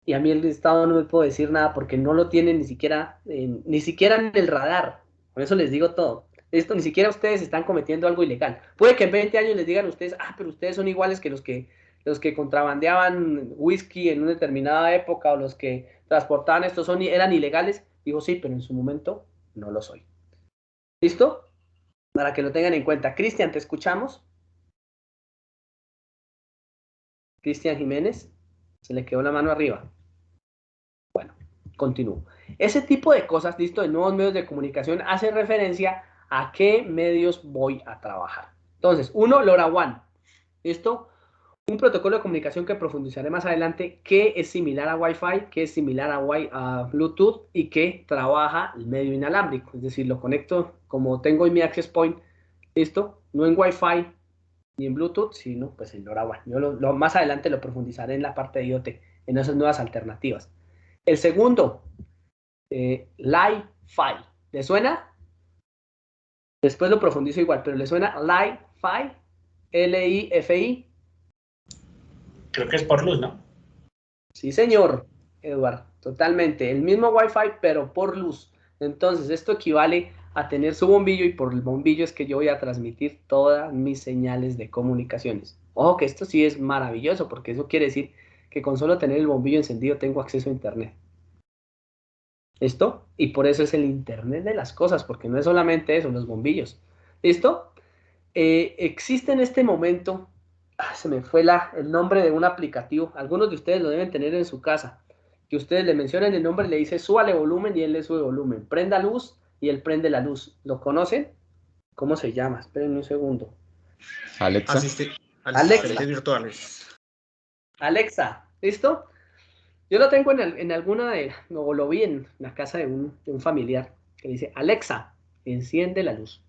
y a mí el Estado no me puede decir nada porque no lo tienen ni siquiera en el radar. Por eso les digo todo. Esto ni siquiera ustedes están cometiendo algo ilegal. Puede que en 20 años les digan a ustedes, pero ustedes son iguales que los que contrabandeaban whisky en una determinada época o los que transportaban estos eran ilegales. Digo, sí, pero en su momento no lo soy. ¿Listo? Para que lo tengan en cuenta. Cristian, ¿te escuchamos? Cristian Jiménez, se le quedó la mano arriba. Bueno, continúo. Ese tipo de cosas, listo, de nuevos medios de comunicación, hace referencia a qué medios voy a trabajar. Entonces, uno, LoRaWAN, ¿listo? Un protocolo de comunicación que profundizaré más adelante, que es similar a Wi-Fi, que es similar a Bluetooth y que trabaja el medio inalámbrico. Es decir, lo conecto como tengo en mi access point, ¿listo? No en Wi-Fi ni en Bluetooth, sino pues en LoRaWAN. Yo más adelante lo profundizaré en la parte de IoT, en esas nuevas alternativas. El segundo, Li-Fi. ¿Le suena? Después lo profundizo igual, pero ¿le suena Li-Fi? L-I-F-I. Creo que es por luz, ¿no? Sí, señor, Eduardo, totalmente. El mismo Wi-Fi, pero por luz. Entonces, esto equivale a tener su bombillo y por el bombillo es que yo voy a transmitir todas mis señales de comunicaciones. Ojo que esto sí es maravilloso, porque eso quiere decir que con solo tener el bombillo encendido tengo acceso a Internet. ¿Listo? Y por eso es el Internet de las cosas, porque no es solamente eso, los bombillos. ¿Listo? Existe en este momento, se me fue el nombre de un aplicativo, algunos de ustedes lo deben tener en su casa, que ustedes le mencionen el nombre, le dice súbale volumen y él le sube volumen, prenda luz y él prende la luz. ¿Lo conocen? ¿Cómo se llama? Espérenme un segundo. Alexa. Alexa. virtuales. Alexa, ¿listo? Yo lo tengo en alguna o lo vi en la casa de un familiar que dice, Alexa, enciende la luz,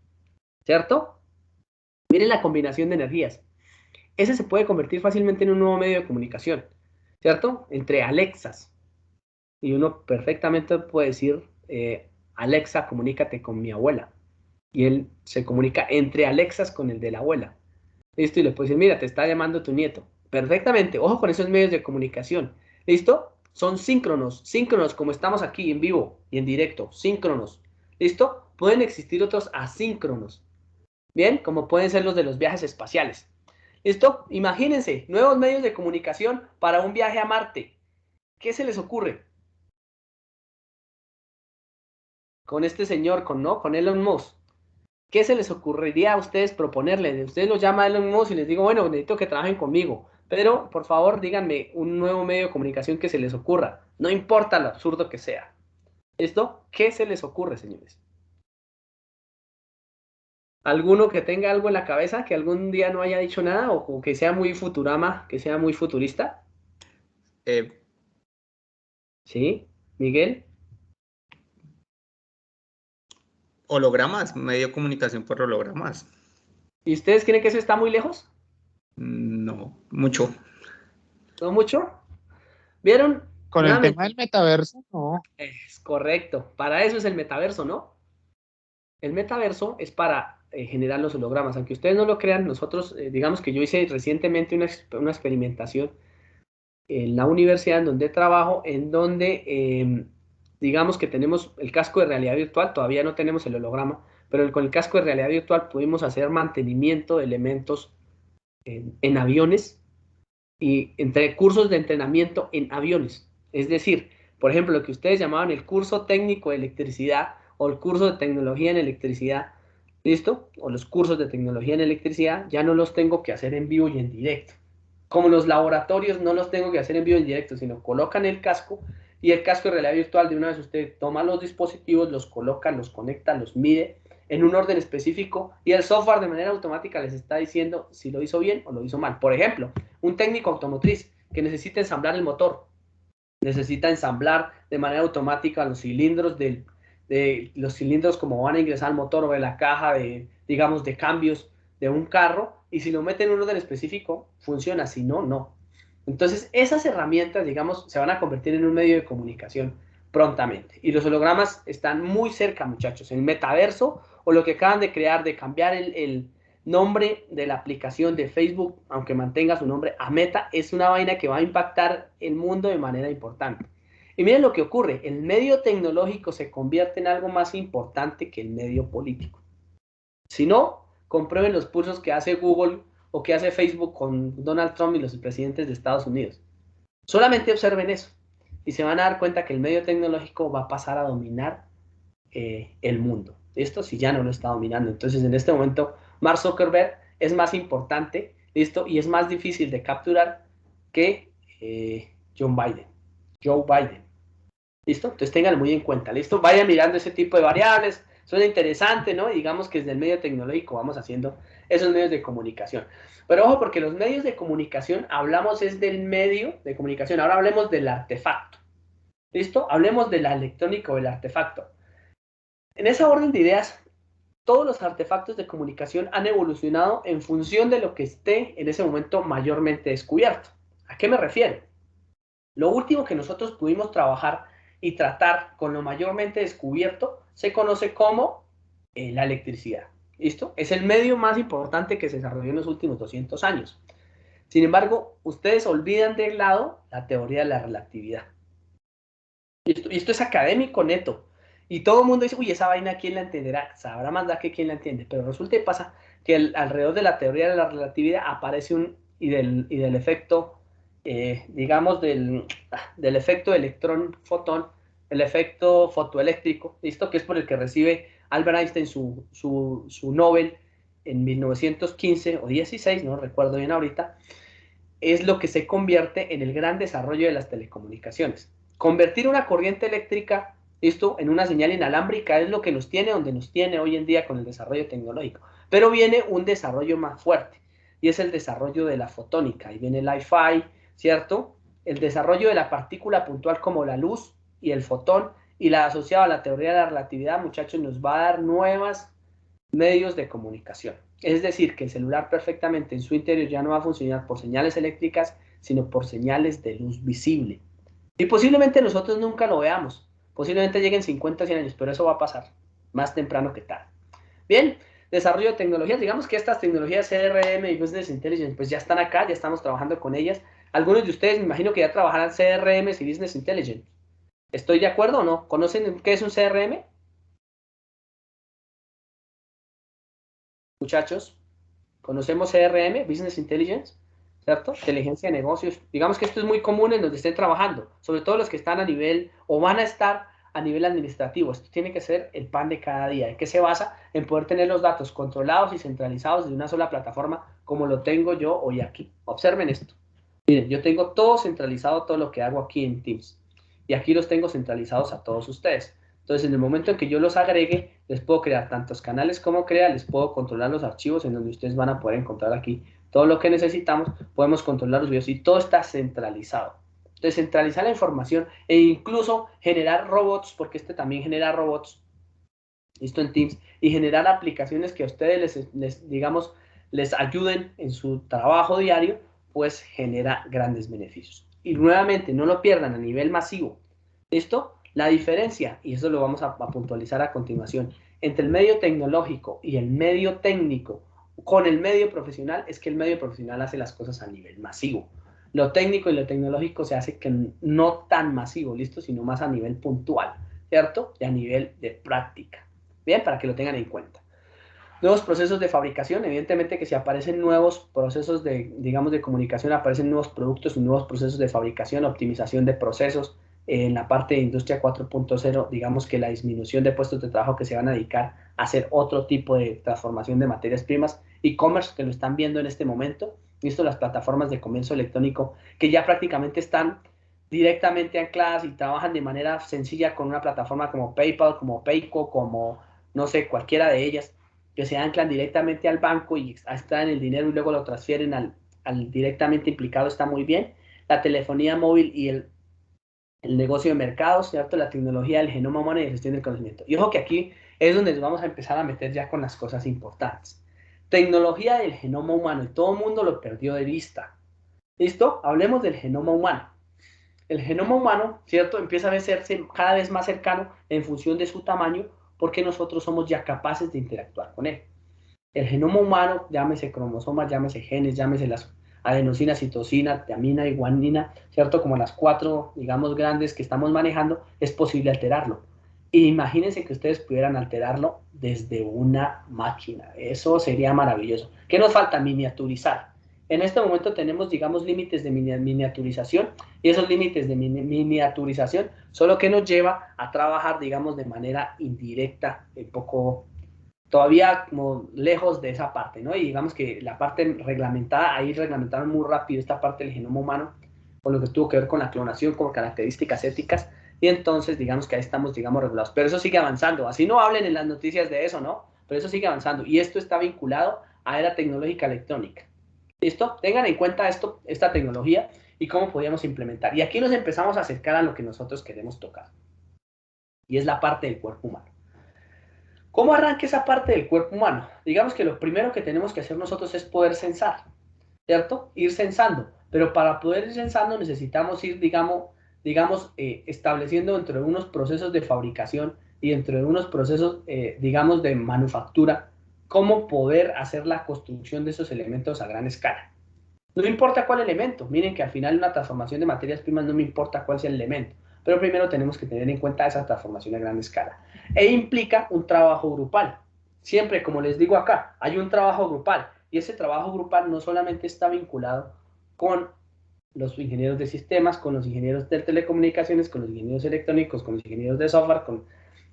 ¿cierto? Miren la combinación de energías. Ese se puede convertir fácilmente en un nuevo medio de comunicación, ¿cierto? Entre Alexas. Y uno perfectamente puede decir, Alexa, comunícate con mi abuela. Y él se comunica entre Alexas con el de la abuela. ¿Listo? Y le puede decir, mira, te está llamando tu nieto. Perfectamente. Ojo con esos medios de comunicación. ¿Listo? Son síncronos. Síncronos como estamos aquí en vivo y en directo. Síncronos. ¿Listo? Pueden existir otros asíncronos. Bien, como pueden ser los de los viajes espaciales. ¿Listo? Imagínense, nuevos medios de comunicación para un viaje a Marte. ¿Qué se les ocurre? Con este señor, con Elon Musk. ¿Qué se les ocurriría a ustedes proponerle? Ustedes los llama Elon Musk y les digo, bueno, necesito que trabajen conmigo. Pero, por favor, díganme un nuevo medio de comunicación que se les ocurra. No importa lo absurdo que sea. ¿Listo? ¿Qué se les ocurre, señores? ¿Alguno que tenga algo en la cabeza que algún día no haya dicho nada o que sea muy Futurama, que sea muy futurista? ¿Sí? ¿Miguel? Hologramas, medio de comunicación por hologramas. ¿Y ustedes creen que eso está muy lejos? No, mucho. ¿No mucho? ¿Vieron? Con el tema del metaverso, no. Es correcto. Para eso es el metaverso, ¿no? El metaverso es para generar los hologramas. Aunque ustedes no lo crean, nosotros, digamos que yo hice recientemente una experimentación en la universidad en donde trabajo, en donde digamos que tenemos el casco de realidad virtual, todavía no tenemos el holograma, pero con el casco de realidad virtual pudimos hacer mantenimiento de elementos en aviones y entre cursos de entrenamiento en aviones. Es decir, por ejemplo, lo que ustedes llamaban el curso técnico de electricidad o el curso de tecnología en electricidad, ¿listo? O los cursos de tecnología en electricidad, ya no los tengo que hacer en vivo y en directo. Como los laboratorios no los tengo que hacer en vivo y en directo, sino colocan el casco y el casco de realidad virtual de una vez usted toma los dispositivos, los coloca, los conecta, los mide en un orden específico y el software de manera automática les está diciendo si lo hizo bien o lo hizo mal. Por ejemplo, un técnico automotriz que necesita ensamblar el motor, necesita ensamblar de manera automática los cilindros de los cilindros como van a ingresar al motor o de la caja digamos, de cambios de un carro, y si lo meten en un orden específico, funciona, si no, no. Entonces, esas herramientas, digamos, se van a convertir en un medio de comunicación prontamente. Y los hologramas están muy cerca, muchachos. El metaverso, o lo que acaban de crear, de cambiar el nombre de la aplicación de Facebook, aunque mantenga su nombre, a Meta, es una vaina que va a impactar el mundo de manera importante. Y miren lo que ocurre, el medio tecnológico se convierte en algo más importante que el medio político. Si no, comprueben los pulsos que hace Google o que hace Facebook con Donald Trump y los presidentes de Estados Unidos. Solamente observen eso y se van a dar cuenta que el medio tecnológico va a pasar a dominar el mundo. ¿Listo? Si ya no lo está dominando. Entonces, en este momento, Mark Zuckerberg es más importante, ¿listo? Y es más difícil de capturar que Joe Biden. ¿Listo? Entonces ténganlo muy en cuenta, ¿listo? Vayan mirando ese tipo de variables, suena interesante, ¿no? Y digamos que desde el medio tecnológico vamos haciendo esos medios de comunicación. Pero ojo, porque los medios de comunicación, hablamos es del medio de comunicación, ahora hablemos del artefacto, ¿listo? Hablemos de la electrónica o el artefacto. En esa orden de ideas, todos los artefactos de comunicación han evolucionado en función de lo que esté en ese momento mayormente descubierto. ¿A qué me refiero? Lo último que nosotros pudimos trabajar y tratar con lo mayormente descubierto se conoce como la electricidad. ¿Listo? Es el medio más importante que se desarrolló en los últimos 200 años. Sin embargo, ustedes olvidan de lado la teoría de la relatividad. Y esto es académico neto. Y todo el mundo dice, uy, esa vaina, ¿quién la entenderá? Sabrá más da que quién la entiende. Pero resulta y pasa que alrededor de la teoría de la relatividad aparece y del efecto, digamos, del efecto electrón-fotón, el efecto fotoeléctrico, ¿listo? Que es por el que recibe Albert Einstein su Nobel en 1915 o 16, no recuerdo bien ahorita, es lo que se convierte en el gran desarrollo de las telecomunicaciones. Convertir una corriente eléctrica, esto, en una señal inalámbrica es lo que nos tiene donde nos tiene hoy en día con el desarrollo tecnológico. Pero viene un desarrollo más fuerte, y es el desarrollo de la fotónica. Ahí viene el Wi-Fi, ¿cierto? El desarrollo de la partícula puntual como la luz y el fotón, y la asociada a la teoría de la relatividad, muchachos, nos va a dar nuevos medios de comunicación. Es decir, que el celular perfectamente en su interior ya no va a funcionar por señales eléctricas, sino por señales de luz visible. Y posiblemente nosotros nunca lo veamos. Posiblemente lleguen 50, 100 años, pero eso va a pasar más temprano que tarde. Bien, desarrollo de tecnologías. Digamos que estas tecnologías CRM y Business Intelligence pues ya están acá, ya estamos trabajando con ellas. Algunos de ustedes me imagino que ya trabajarán CRM y Business Intelligence. ¿Estoy de acuerdo o no? ¿Conocen qué es un CRM? Muchachos, conocemos CRM, Business Intelligence, ¿cierto? Inteligencia de negocios. Digamos que esto es muy común en donde estén trabajando, sobre todo los que están a nivel o van a estar a nivel administrativo. Esto tiene que ser el pan de cada día. ¿En qué se basa? En poder tener los datos controlados y centralizados de una sola plataforma como lo tengo yo hoy aquí. Observen esto. Miren, yo tengo todo centralizado, todo lo que hago aquí en Teams. Y aquí los tengo centralizados a todos ustedes. Entonces, en el momento en que yo los agregue, les puedo crear tantos canales como crea, les puedo controlar los archivos en donde ustedes van a poder encontrar aquí todo lo que necesitamos, podemos controlar los videos y todo está centralizado. Entonces, centralizar la información e incluso generar robots, porque este también genera robots, listo, en Teams, y generar aplicaciones que a ustedes digamos, les ayuden en su trabajo diario, pues genera grandes beneficios. Y nuevamente, no lo pierdan a nivel masivo. ¿Listo? La diferencia, y eso lo vamos a puntualizar a continuación, entre el medio tecnológico y el medio técnico con el medio profesional es que el medio profesional hace las cosas a nivel masivo. Lo técnico y lo tecnológico se hace que no tan masivo, ¿listo? Sino más a nivel puntual, ¿cierto? Y a nivel de práctica. Bien, para que lo tengan en cuenta. Nuevos procesos de fabricación, evidentemente que si aparecen nuevos procesos de, digamos, de comunicación, aparecen nuevos productos y nuevos procesos de fabricación, optimización de procesos, en la parte de industria 4.0, digamos que la disminución de puestos de trabajo que se van a dedicar a hacer otro tipo de transformación de materias primas, e-commerce, que lo están viendo en este momento, visto las plataformas de comercio electrónico que ya prácticamente están directamente ancladas y trabajan de manera sencilla con una plataforma como PayPal, como Payco, como, no sé, cualquiera de ellas, que se anclan directamente al banco y extraen el dinero y luego lo transfieren al directamente implicado, está muy bien. La telefonía móvil y el negocio de mercados, ¿cierto? La tecnología del genoma humano y la gestión del conocimiento. Y ojo que aquí es donde nos vamos a empezar a meter ya con las cosas importantes. Tecnología del genoma humano, y todo el mundo lo perdió de vista. ¿Listo? Hablemos del genoma humano. El genoma humano, ¿cierto? Empieza a verse cada vez más cercano en función de su tamaño, porque nosotros somos ya capaces de interactuar con él. El genoma humano, llámese cromosomas, llámese genes, llámese las adenosina, citosina, tiamina y guanina, ¿cierto? Como las 4, digamos, grandes que estamos manejando, es posible alterarlo. E imagínense que ustedes pudieran alterarlo desde una máquina. Eso sería maravilloso. ¿Qué nos falta? Miniaturizar. En este momento tenemos, digamos, límites de miniaturización, y esos límites de miniaturización son lo que nos lleva a trabajar, digamos, de manera indirecta, un poco todavía como lejos de esa parte, ¿no? Y digamos que la parte reglamentada, ahí reglamentaron muy rápido esta parte del genoma humano, con lo que tuvo que ver con la clonación, con características éticas, y entonces digamos que ahí estamos, digamos, regulados. Pero eso sigue avanzando, así no hablen en las noticias de eso, ¿no? Pero eso sigue avanzando, y esto está vinculado a era tecnológica electrónica. ¿Listo? Tengan en cuenta esto, esta tecnología y cómo podríamos implementar. Y aquí nos empezamos a acercar a lo que nosotros queremos tocar, y es la parte del cuerpo humano. ¿Cómo arranca esa parte del cuerpo humano? Digamos que lo primero que tenemos que hacer nosotros es poder censar, ¿cierto? Ir censando, pero para poder ir censando necesitamos ir, digamos, estableciendo dentro de unos procesos de fabricación y dentro de unos procesos, digamos, de manufactura, cómo poder hacer la construcción de esos elementos a gran escala. No importa cuál elemento, miren que al final una transformación de materias primas no me importa cuál sea el elemento, pero primero tenemos que tener en cuenta esa transformación a gran escala. E implica un trabajo grupal. Siempre, como les digo acá, hay un trabajo grupal, y ese trabajo grupal no solamente está vinculado con los ingenieros de sistemas, con los ingenieros de telecomunicaciones, con los ingenieros electrónicos, con los ingenieros de software, con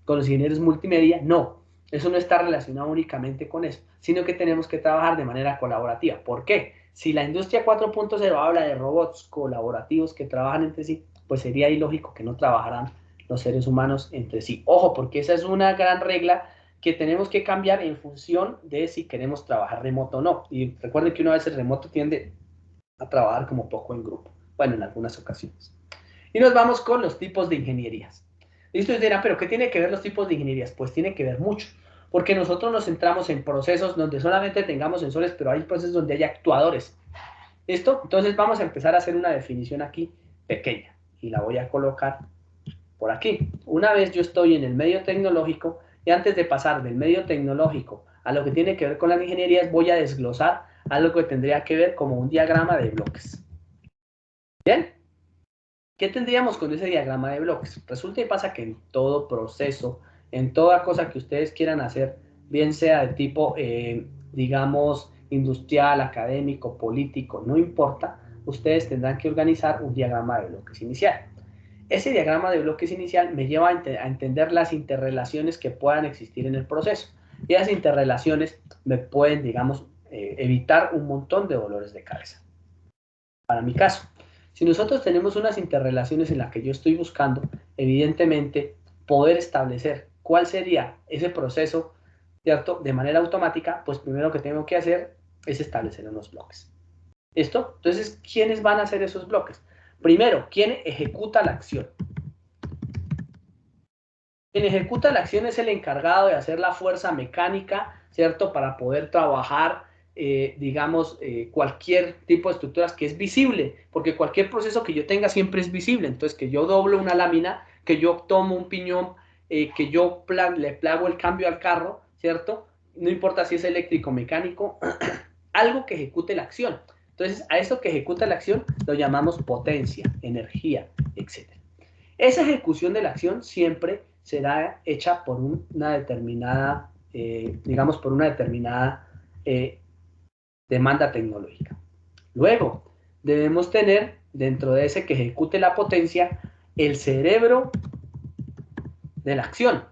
los ingenieros multimedia, no. Eso no está relacionado únicamente con eso, sino que tenemos que trabajar de manera colaborativa. ¿Por qué? Si la industria 4.0 habla de robots colaborativos que trabajan entre sí, pues sería ilógico que no trabajaran los seres humanos entre sí. Ojo, porque esa es una gran regla que tenemos que cambiar en función de si queremos trabajar remoto o no. Y recuerden que una vez el remoto tiende a trabajar como poco en grupo. Bueno, en algunas ocasiones. Y nos vamos con los tipos de ingenierías. Y ustedes dirán, ¿pero qué tiene que ver los tipos de ingenierías? Pues tiene que ver mucho, porque nosotros nos centramos en procesos donde solamente tengamos sensores, pero hay procesos donde hay actuadores. ¿Listo? Entonces vamos a empezar a hacer una definición aquí pequeña, y la voy a colocar por aquí. Una vez yo estoy en el medio tecnológico, y antes de pasar del medio tecnológico a lo que tiene que ver con las ingenierías, voy a desglosar algo que tendría que ver como un diagrama de bloques. ¿Bien? ¿Qué tendríamos con ese diagrama de bloques? Resulta y pasa que en todo proceso, en toda cosa que ustedes quieran hacer, bien sea de tipo, digamos, industrial, académico, político, no importa, ustedes tendrán que organizar un diagrama de bloques inicial. Ese diagrama de bloques inicial me lleva a entender las interrelaciones que puedan existir en el proceso. Y esas interrelaciones me pueden, digamos, evitar un montón de dolores de cabeza. Para mi caso, si nosotros tenemos unas interrelaciones en las que yo estoy buscando, evidentemente, poder establecer cuál sería ese proceso, ¿cierto?, de manera automática, pues primero que tengo que hacer es establecer unos bloques. ¿Listo? Entonces, ¿quiénes van a hacer esos bloques? Primero, ¿quién ejecuta la acción? Quien ejecuta la acción es el encargado de hacer la fuerza mecánica, ¿cierto?, para poder trabajar, digamos, cualquier tipo de estructuras que es visible, porque cualquier proceso que yo tenga siempre es visible. Entonces, que yo doblo una lámina, que yo tomo un piñón, que yo le plago el cambio al carro, ¿cierto? No importa si es eléctrico o mecánico, algo que ejecute la acción. Entonces, a eso que ejecuta la acción lo llamamos potencia, energía, etc. Esa ejecución de la acción siempre será hecha por una determinada, digamos, por una determinada demanda tecnológica. Luego, debemos tener dentro de ese que ejecute la potencia el cerebro de la acción.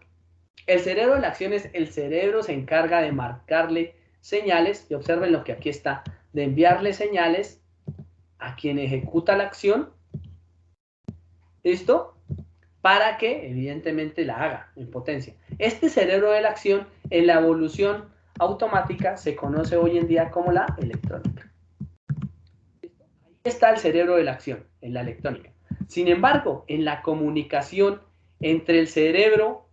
El cerebro de la acción es el cerebro se encarga de marcarle señales, y observen lo que aquí está, de enviarle señales a quien ejecuta la acción, ¿listo?, para que evidentemente la haga en potencia. Este cerebro de la acción en la evolución automática se conoce hoy en día como la electrónica. Ahí está el cerebro de la acción, en la electrónica. Sin embargo, en la comunicación entre el cerebro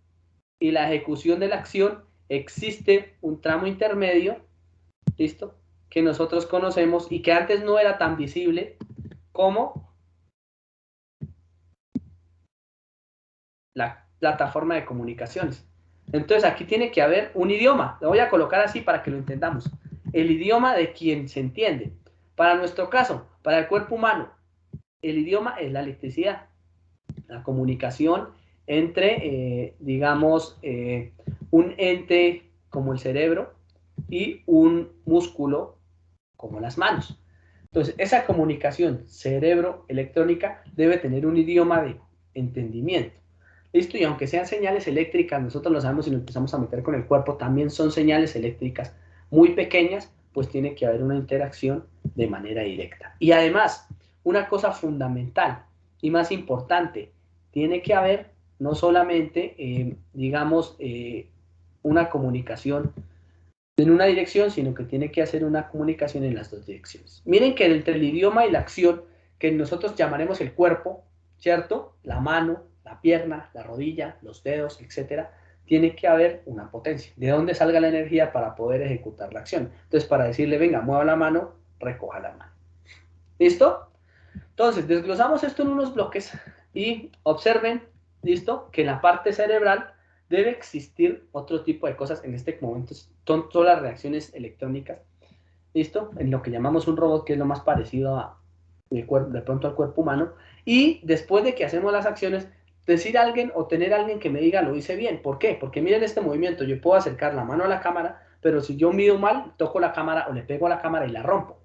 y la ejecución de la acción existe un tramo intermedio, ¿listo?, que nosotros conocemos y que antes no era tan visible como la plataforma de comunicaciones. Entonces aquí tiene que haber un idioma. Lo voy a colocar así para que lo entendamos. El idioma de quien se entiende. Para nuestro caso, para el cuerpo humano, el idioma es la electricidad. La comunicación entre, digamos, un ente como el cerebro y un músculo como las manos. Entonces, esa comunicación cerebro-electrónica debe tener un idioma de entendimiento. ¿Listo? Y aunque sean señales eléctricas, nosotros lo sabemos y nos empezamos a meter con el cuerpo, también son señales eléctricas muy pequeñas, pues tiene que haber una interacción de manera directa. Y además, una cosa fundamental y más importante, tiene que haber no solamente, digamos, una comunicación en una dirección, sino que tiene que hacer una comunicación en las dos direcciones. Miren que entre el idioma y la acción, que nosotros llamaremos el cuerpo, ¿cierto? La mano, la pierna, la rodilla, los dedos, etcétera, tiene que haber una potencia. ¿De dónde salga la energía para poder ejecutar la acción? Entonces, para decirle, venga, mueva la mano, recoja la mano. ¿Listo? Entonces, desglosamos esto en unos bloques y observen, ¿listo? Que en la parte cerebral debe existir otro tipo de cosas. En este momento son todas las reacciones electrónicas, ¿listo? En lo que llamamos un robot, que es lo más parecido a de pronto al cuerpo humano. Y después de que hacemos las acciones, decir a alguien o tener a alguien que me diga lo hice bien. ¿Por qué? Porque miren este movimiento, yo puedo acercar la mano a la cámara, pero si yo mido mal, toco la cámara o le pego a la cámara y la rompo.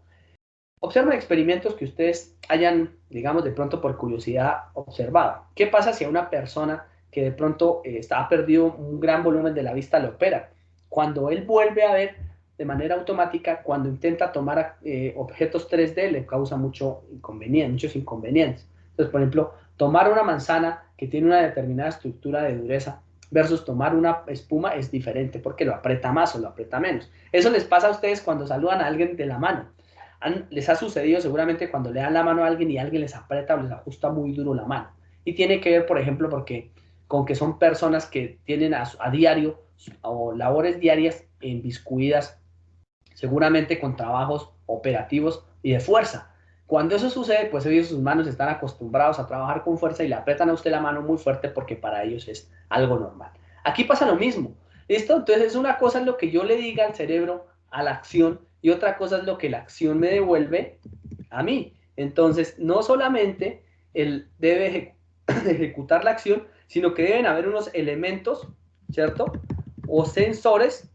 Observen experimentos que ustedes hayan, digamos, de pronto por curiosidad observado. ¿Qué pasa si a una persona que de pronto ha perdido un gran volumen de la vista le opera? Cuando él vuelve a ver de manera automática, cuando intenta tomar objetos 3D, le causa muchos inconvenientes. Entonces, por ejemplo, tomar una manzana que tiene una determinada estructura de dureza versus tomar una espuma es diferente porque lo aprieta más o lo aprieta menos. Eso les pasa a ustedes cuando saludan a alguien de la mano. Les ha sucedido seguramente cuando le dan la mano a alguien y alguien les aprieta o les ajusta muy duro la mano. Y tiene que ver, por ejemplo, con que son personas que tienen a diario o labores diarias inmiscuidas, seguramente con trabajos operativos y de fuerza. Cuando eso sucede, pues ellos, sus manos están acostumbrados a trabajar con fuerza y le apretan a usted la mano muy fuerte porque para ellos es algo normal. Aquí pasa lo mismo, ¿listo? Entonces una cosa es lo que yo le diga al cerebro, a la acción, y otra cosa es lo que la acción me devuelve a mí. Entonces, no solamente él debe ejecutar la acción, sino que deben haber unos elementos, ¿cierto? O sensores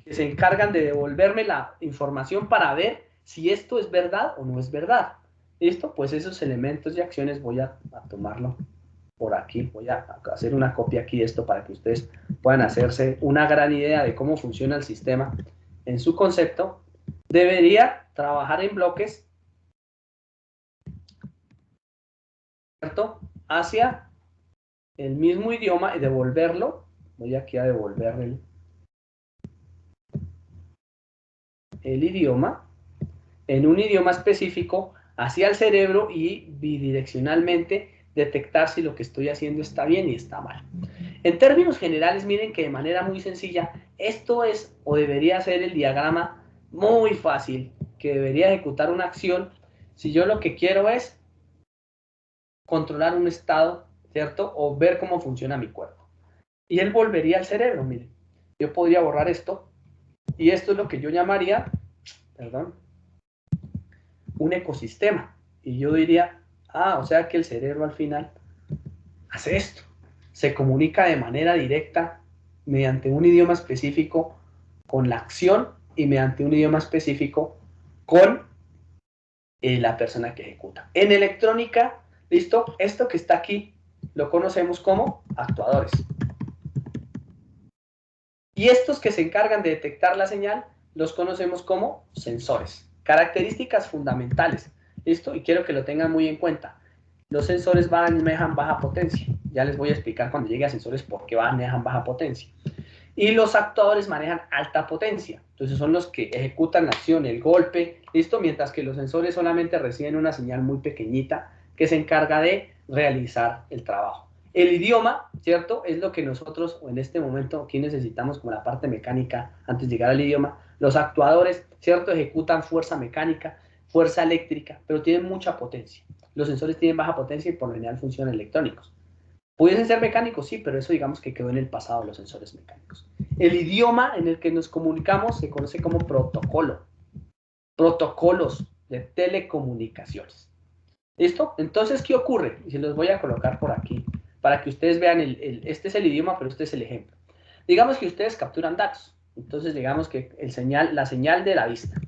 que se encargan de devolverme la información para ver si esto es verdad o no es verdad. ¿Listo? Pues esos elementos y acciones voy a tomarlo por aquí. Voy a hacer una copia aquí de esto para que ustedes puedan hacerse una gran idea de cómo funciona el sistema en su concepto. Debería trabajar en bloques, ¿cierto? Hacia el mismo idioma y devolverlo. Voy aquí a devolver el idioma en un idioma específico hacia el cerebro y bidireccionalmente detectar si lo que estoy haciendo está bien y está mal. En términos generales, miren que de manera muy sencilla, esto es o debería ser el diagrama muy fácil que debería ejecutar una acción si yo lo que quiero es controlar un estado, ¿cierto? O ver cómo funciona mi cuerpo. Y él volvería al cerebro, miren. Yo podría borrar esto y esto es lo que yo llamaría, perdón, un ecosistema. Y yo diría, o sea que el cerebro al final hace esto. Se comunica de manera directa mediante un idioma específico con la acción y mediante un idioma específico con la persona que ejecuta. En electrónica, ¿listo? Esto que está aquí lo conocemos como actuadores. Y estos que se encargan de detectar la señal los conocemos como sensores. Características fundamentales, ¿listo? Y quiero que lo tengan muy en cuenta. Los sensores manejan baja potencia. Ya les voy a explicar cuando llegue a sensores por qué manejan baja potencia. Y los actuadores manejan alta potencia. Entonces son los que ejecutan la acción, el golpe, ¿listo? Mientras que los sensores solamente reciben una señal muy pequeñita que se encarga de realizar el trabajo. El idioma, ¿cierto? Es lo que nosotros, o en este momento, aquí necesitamos como la parte mecánica antes de llegar al idioma. Los actuadores, ¿cierto? Ejecutan fuerza mecánica, fuerza eléctrica, pero tienen mucha potencia. Los sensores tienen baja potencia y por lo general funcionan electrónicos. Pudiesen ser mecánicos, sí, pero eso digamos que quedó en el pasado, los sensores mecánicos. El idioma en el que nos comunicamos se conoce como protocolo. Protocolos de telecomunicaciones. ¿Listo? Entonces, ¿qué ocurre? Y se los voy a colocar por aquí para que ustedes vean, este es el idioma, pero este es el ejemplo. Digamos que ustedes capturan datos. Entonces, digamos que la señal de la vista.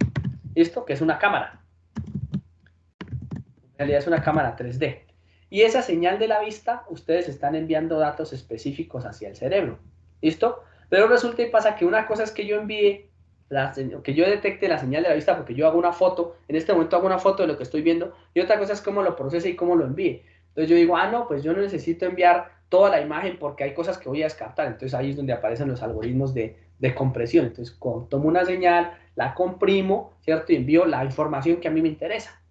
¿Listo? Que es una cámara. En realidad es una cámara 3D. Y esa señal de la vista, ustedes están enviando datos específicos hacia el cerebro. ¿Listo? Pero resulta y pasa que una cosa es que yo envíe, que yo detecte la señal de la vista porque yo hago una foto, en este momento hago una foto de lo que estoy viendo, y otra cosa es cómo lo procese y cómo lo envíe. Entonces yo digo, no, pues yo no necesito enviar toda la imagen porque hay cosas que voy a descartar. Entonces ahí es donde aparecen los algoritmos de compresión. Entonces tomo una señal, la comprimo, ¿cierto? Y envío la información que a mí me interesa.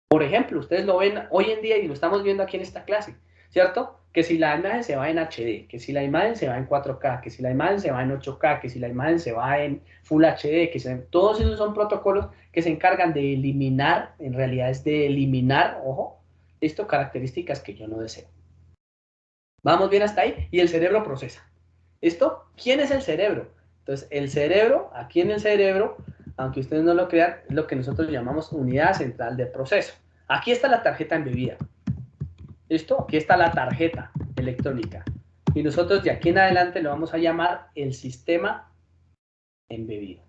Por ejemplo, ustedes lo ven hoy en día y lo estamos viendo aquí en esta clase, ¿cierto? Que si la imagen se va en HD, que si la imagen se va en 4K, que si la imagen se va en 8K, que si la imagen se va en Full HD, todos esos son protocolos que se encargan de eliminar, en realidad es de eliminar, ojo, listo, características que yo no deseo. ¿Vamos bien hasta ahí? Y el cerebro procesa. ¿Listo? ¿Quién es el cerebro? Entonces, el cerebro, aquí en el cerebro, aunque ustedes no lo crean, es lo que nosotros llamamos unidad central de proceso. Aquí está la tarjeta embebida. ¿Listo? Aquí está la tarjeta electrónica. Y nosotros de aquí en adelante lo vamos a llamar el sistema embebido.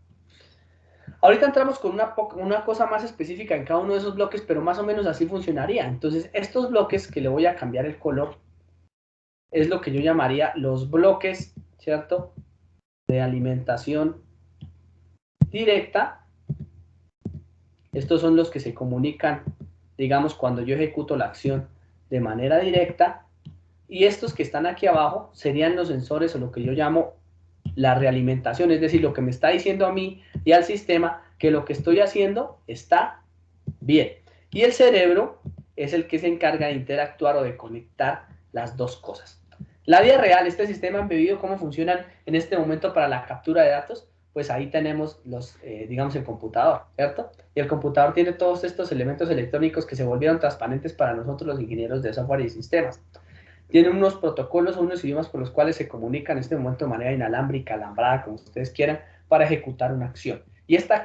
Ahorita entramos con una cosa más específica en cada uno de esos bloques, pero más o menos así funcionaría. Entonces, estos bloques que le voy a cambiar el color es lo que yo llamaría los bloques, ¿cierto?, de alimentación directa. Estos son los que se comunican, digamos, cuando yo ejecuto la acción de manera directa. Y estos que están aquí abajo serían los sensores o lo que yo llamo la realimentación, es decir, lo que me está diciendo a mí y al sistema que lo que estoy haciendo está bien. Y el cerebro es el que se encarga de interactuar o de conectar las dos cosas. La vida real, este sistema embebido, ¿cómo funcionan en este momento para la captura de datos? Pues ahí tenemos digamos, el computador, ¿cierto? Y el computador tiene todos estos elementos electrónicos que se volvieron transparentes para nosotros los ingenieros de software y sistemas. Tiene unos protocolos o unos idiomas por los cuales se comunican en este momento de manera inalámbrica, alambrada, como ustedes quieran, para ejecutar una acción. Y esta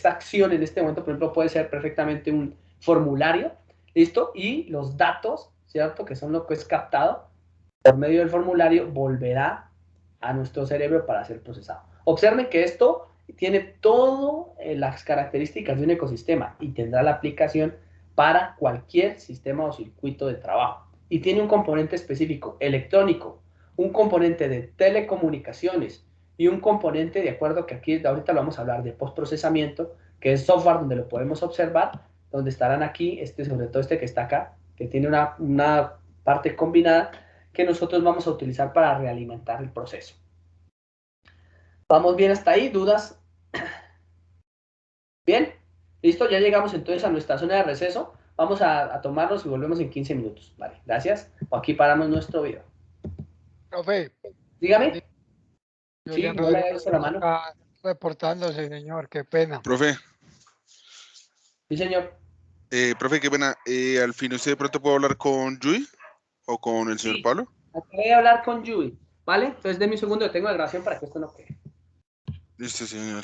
acción en este momento, por ejemplo, puede ser perfectamente un formulario, ¿listo? Y los datos, ¿cierto?, que son lo que es captado por medio del formulario, volverá a nuestro cerebro para ser procesado. Observen que esto tiene todas las características de un ecosistema y tendrá la aplicación para cualquier sistema o circuito de trabajo. Y tiene un componente específico electrónico, un componente de telecomunicaciones y un componente, de acuerdo que aquí ahorita lo vamos a hablar, de postprocesamiento, que es software donde lo podemos observar, donde estarán aquí, sobre todo este que está acá, que tiene una parte combinada que nosotros vamos a utilizar para realimentar el proceso. ¿Vamos bien hasta ahí? ¿Dudas? ¿Bien? ¿Listo? Ya llegamos entonces a nuestra zona de receso. Vamos a tomarnos y volvemos en 15 minutos. Vale, gracias. O aquí paramos nuestro video. Profe. Dígame. Yo Sí, no le he visto la mano. Está reportándose, señor, qué pena. Profe. Sí, señor. Profe, qué pena. ¿Al fin usted de pronto puede hablar con Yui o con el señor Pablo? Voy a hablar con Yui, ¿vale? Entonces, denme un segundo, tengo la grabación para que esto no quede. Listo, señor.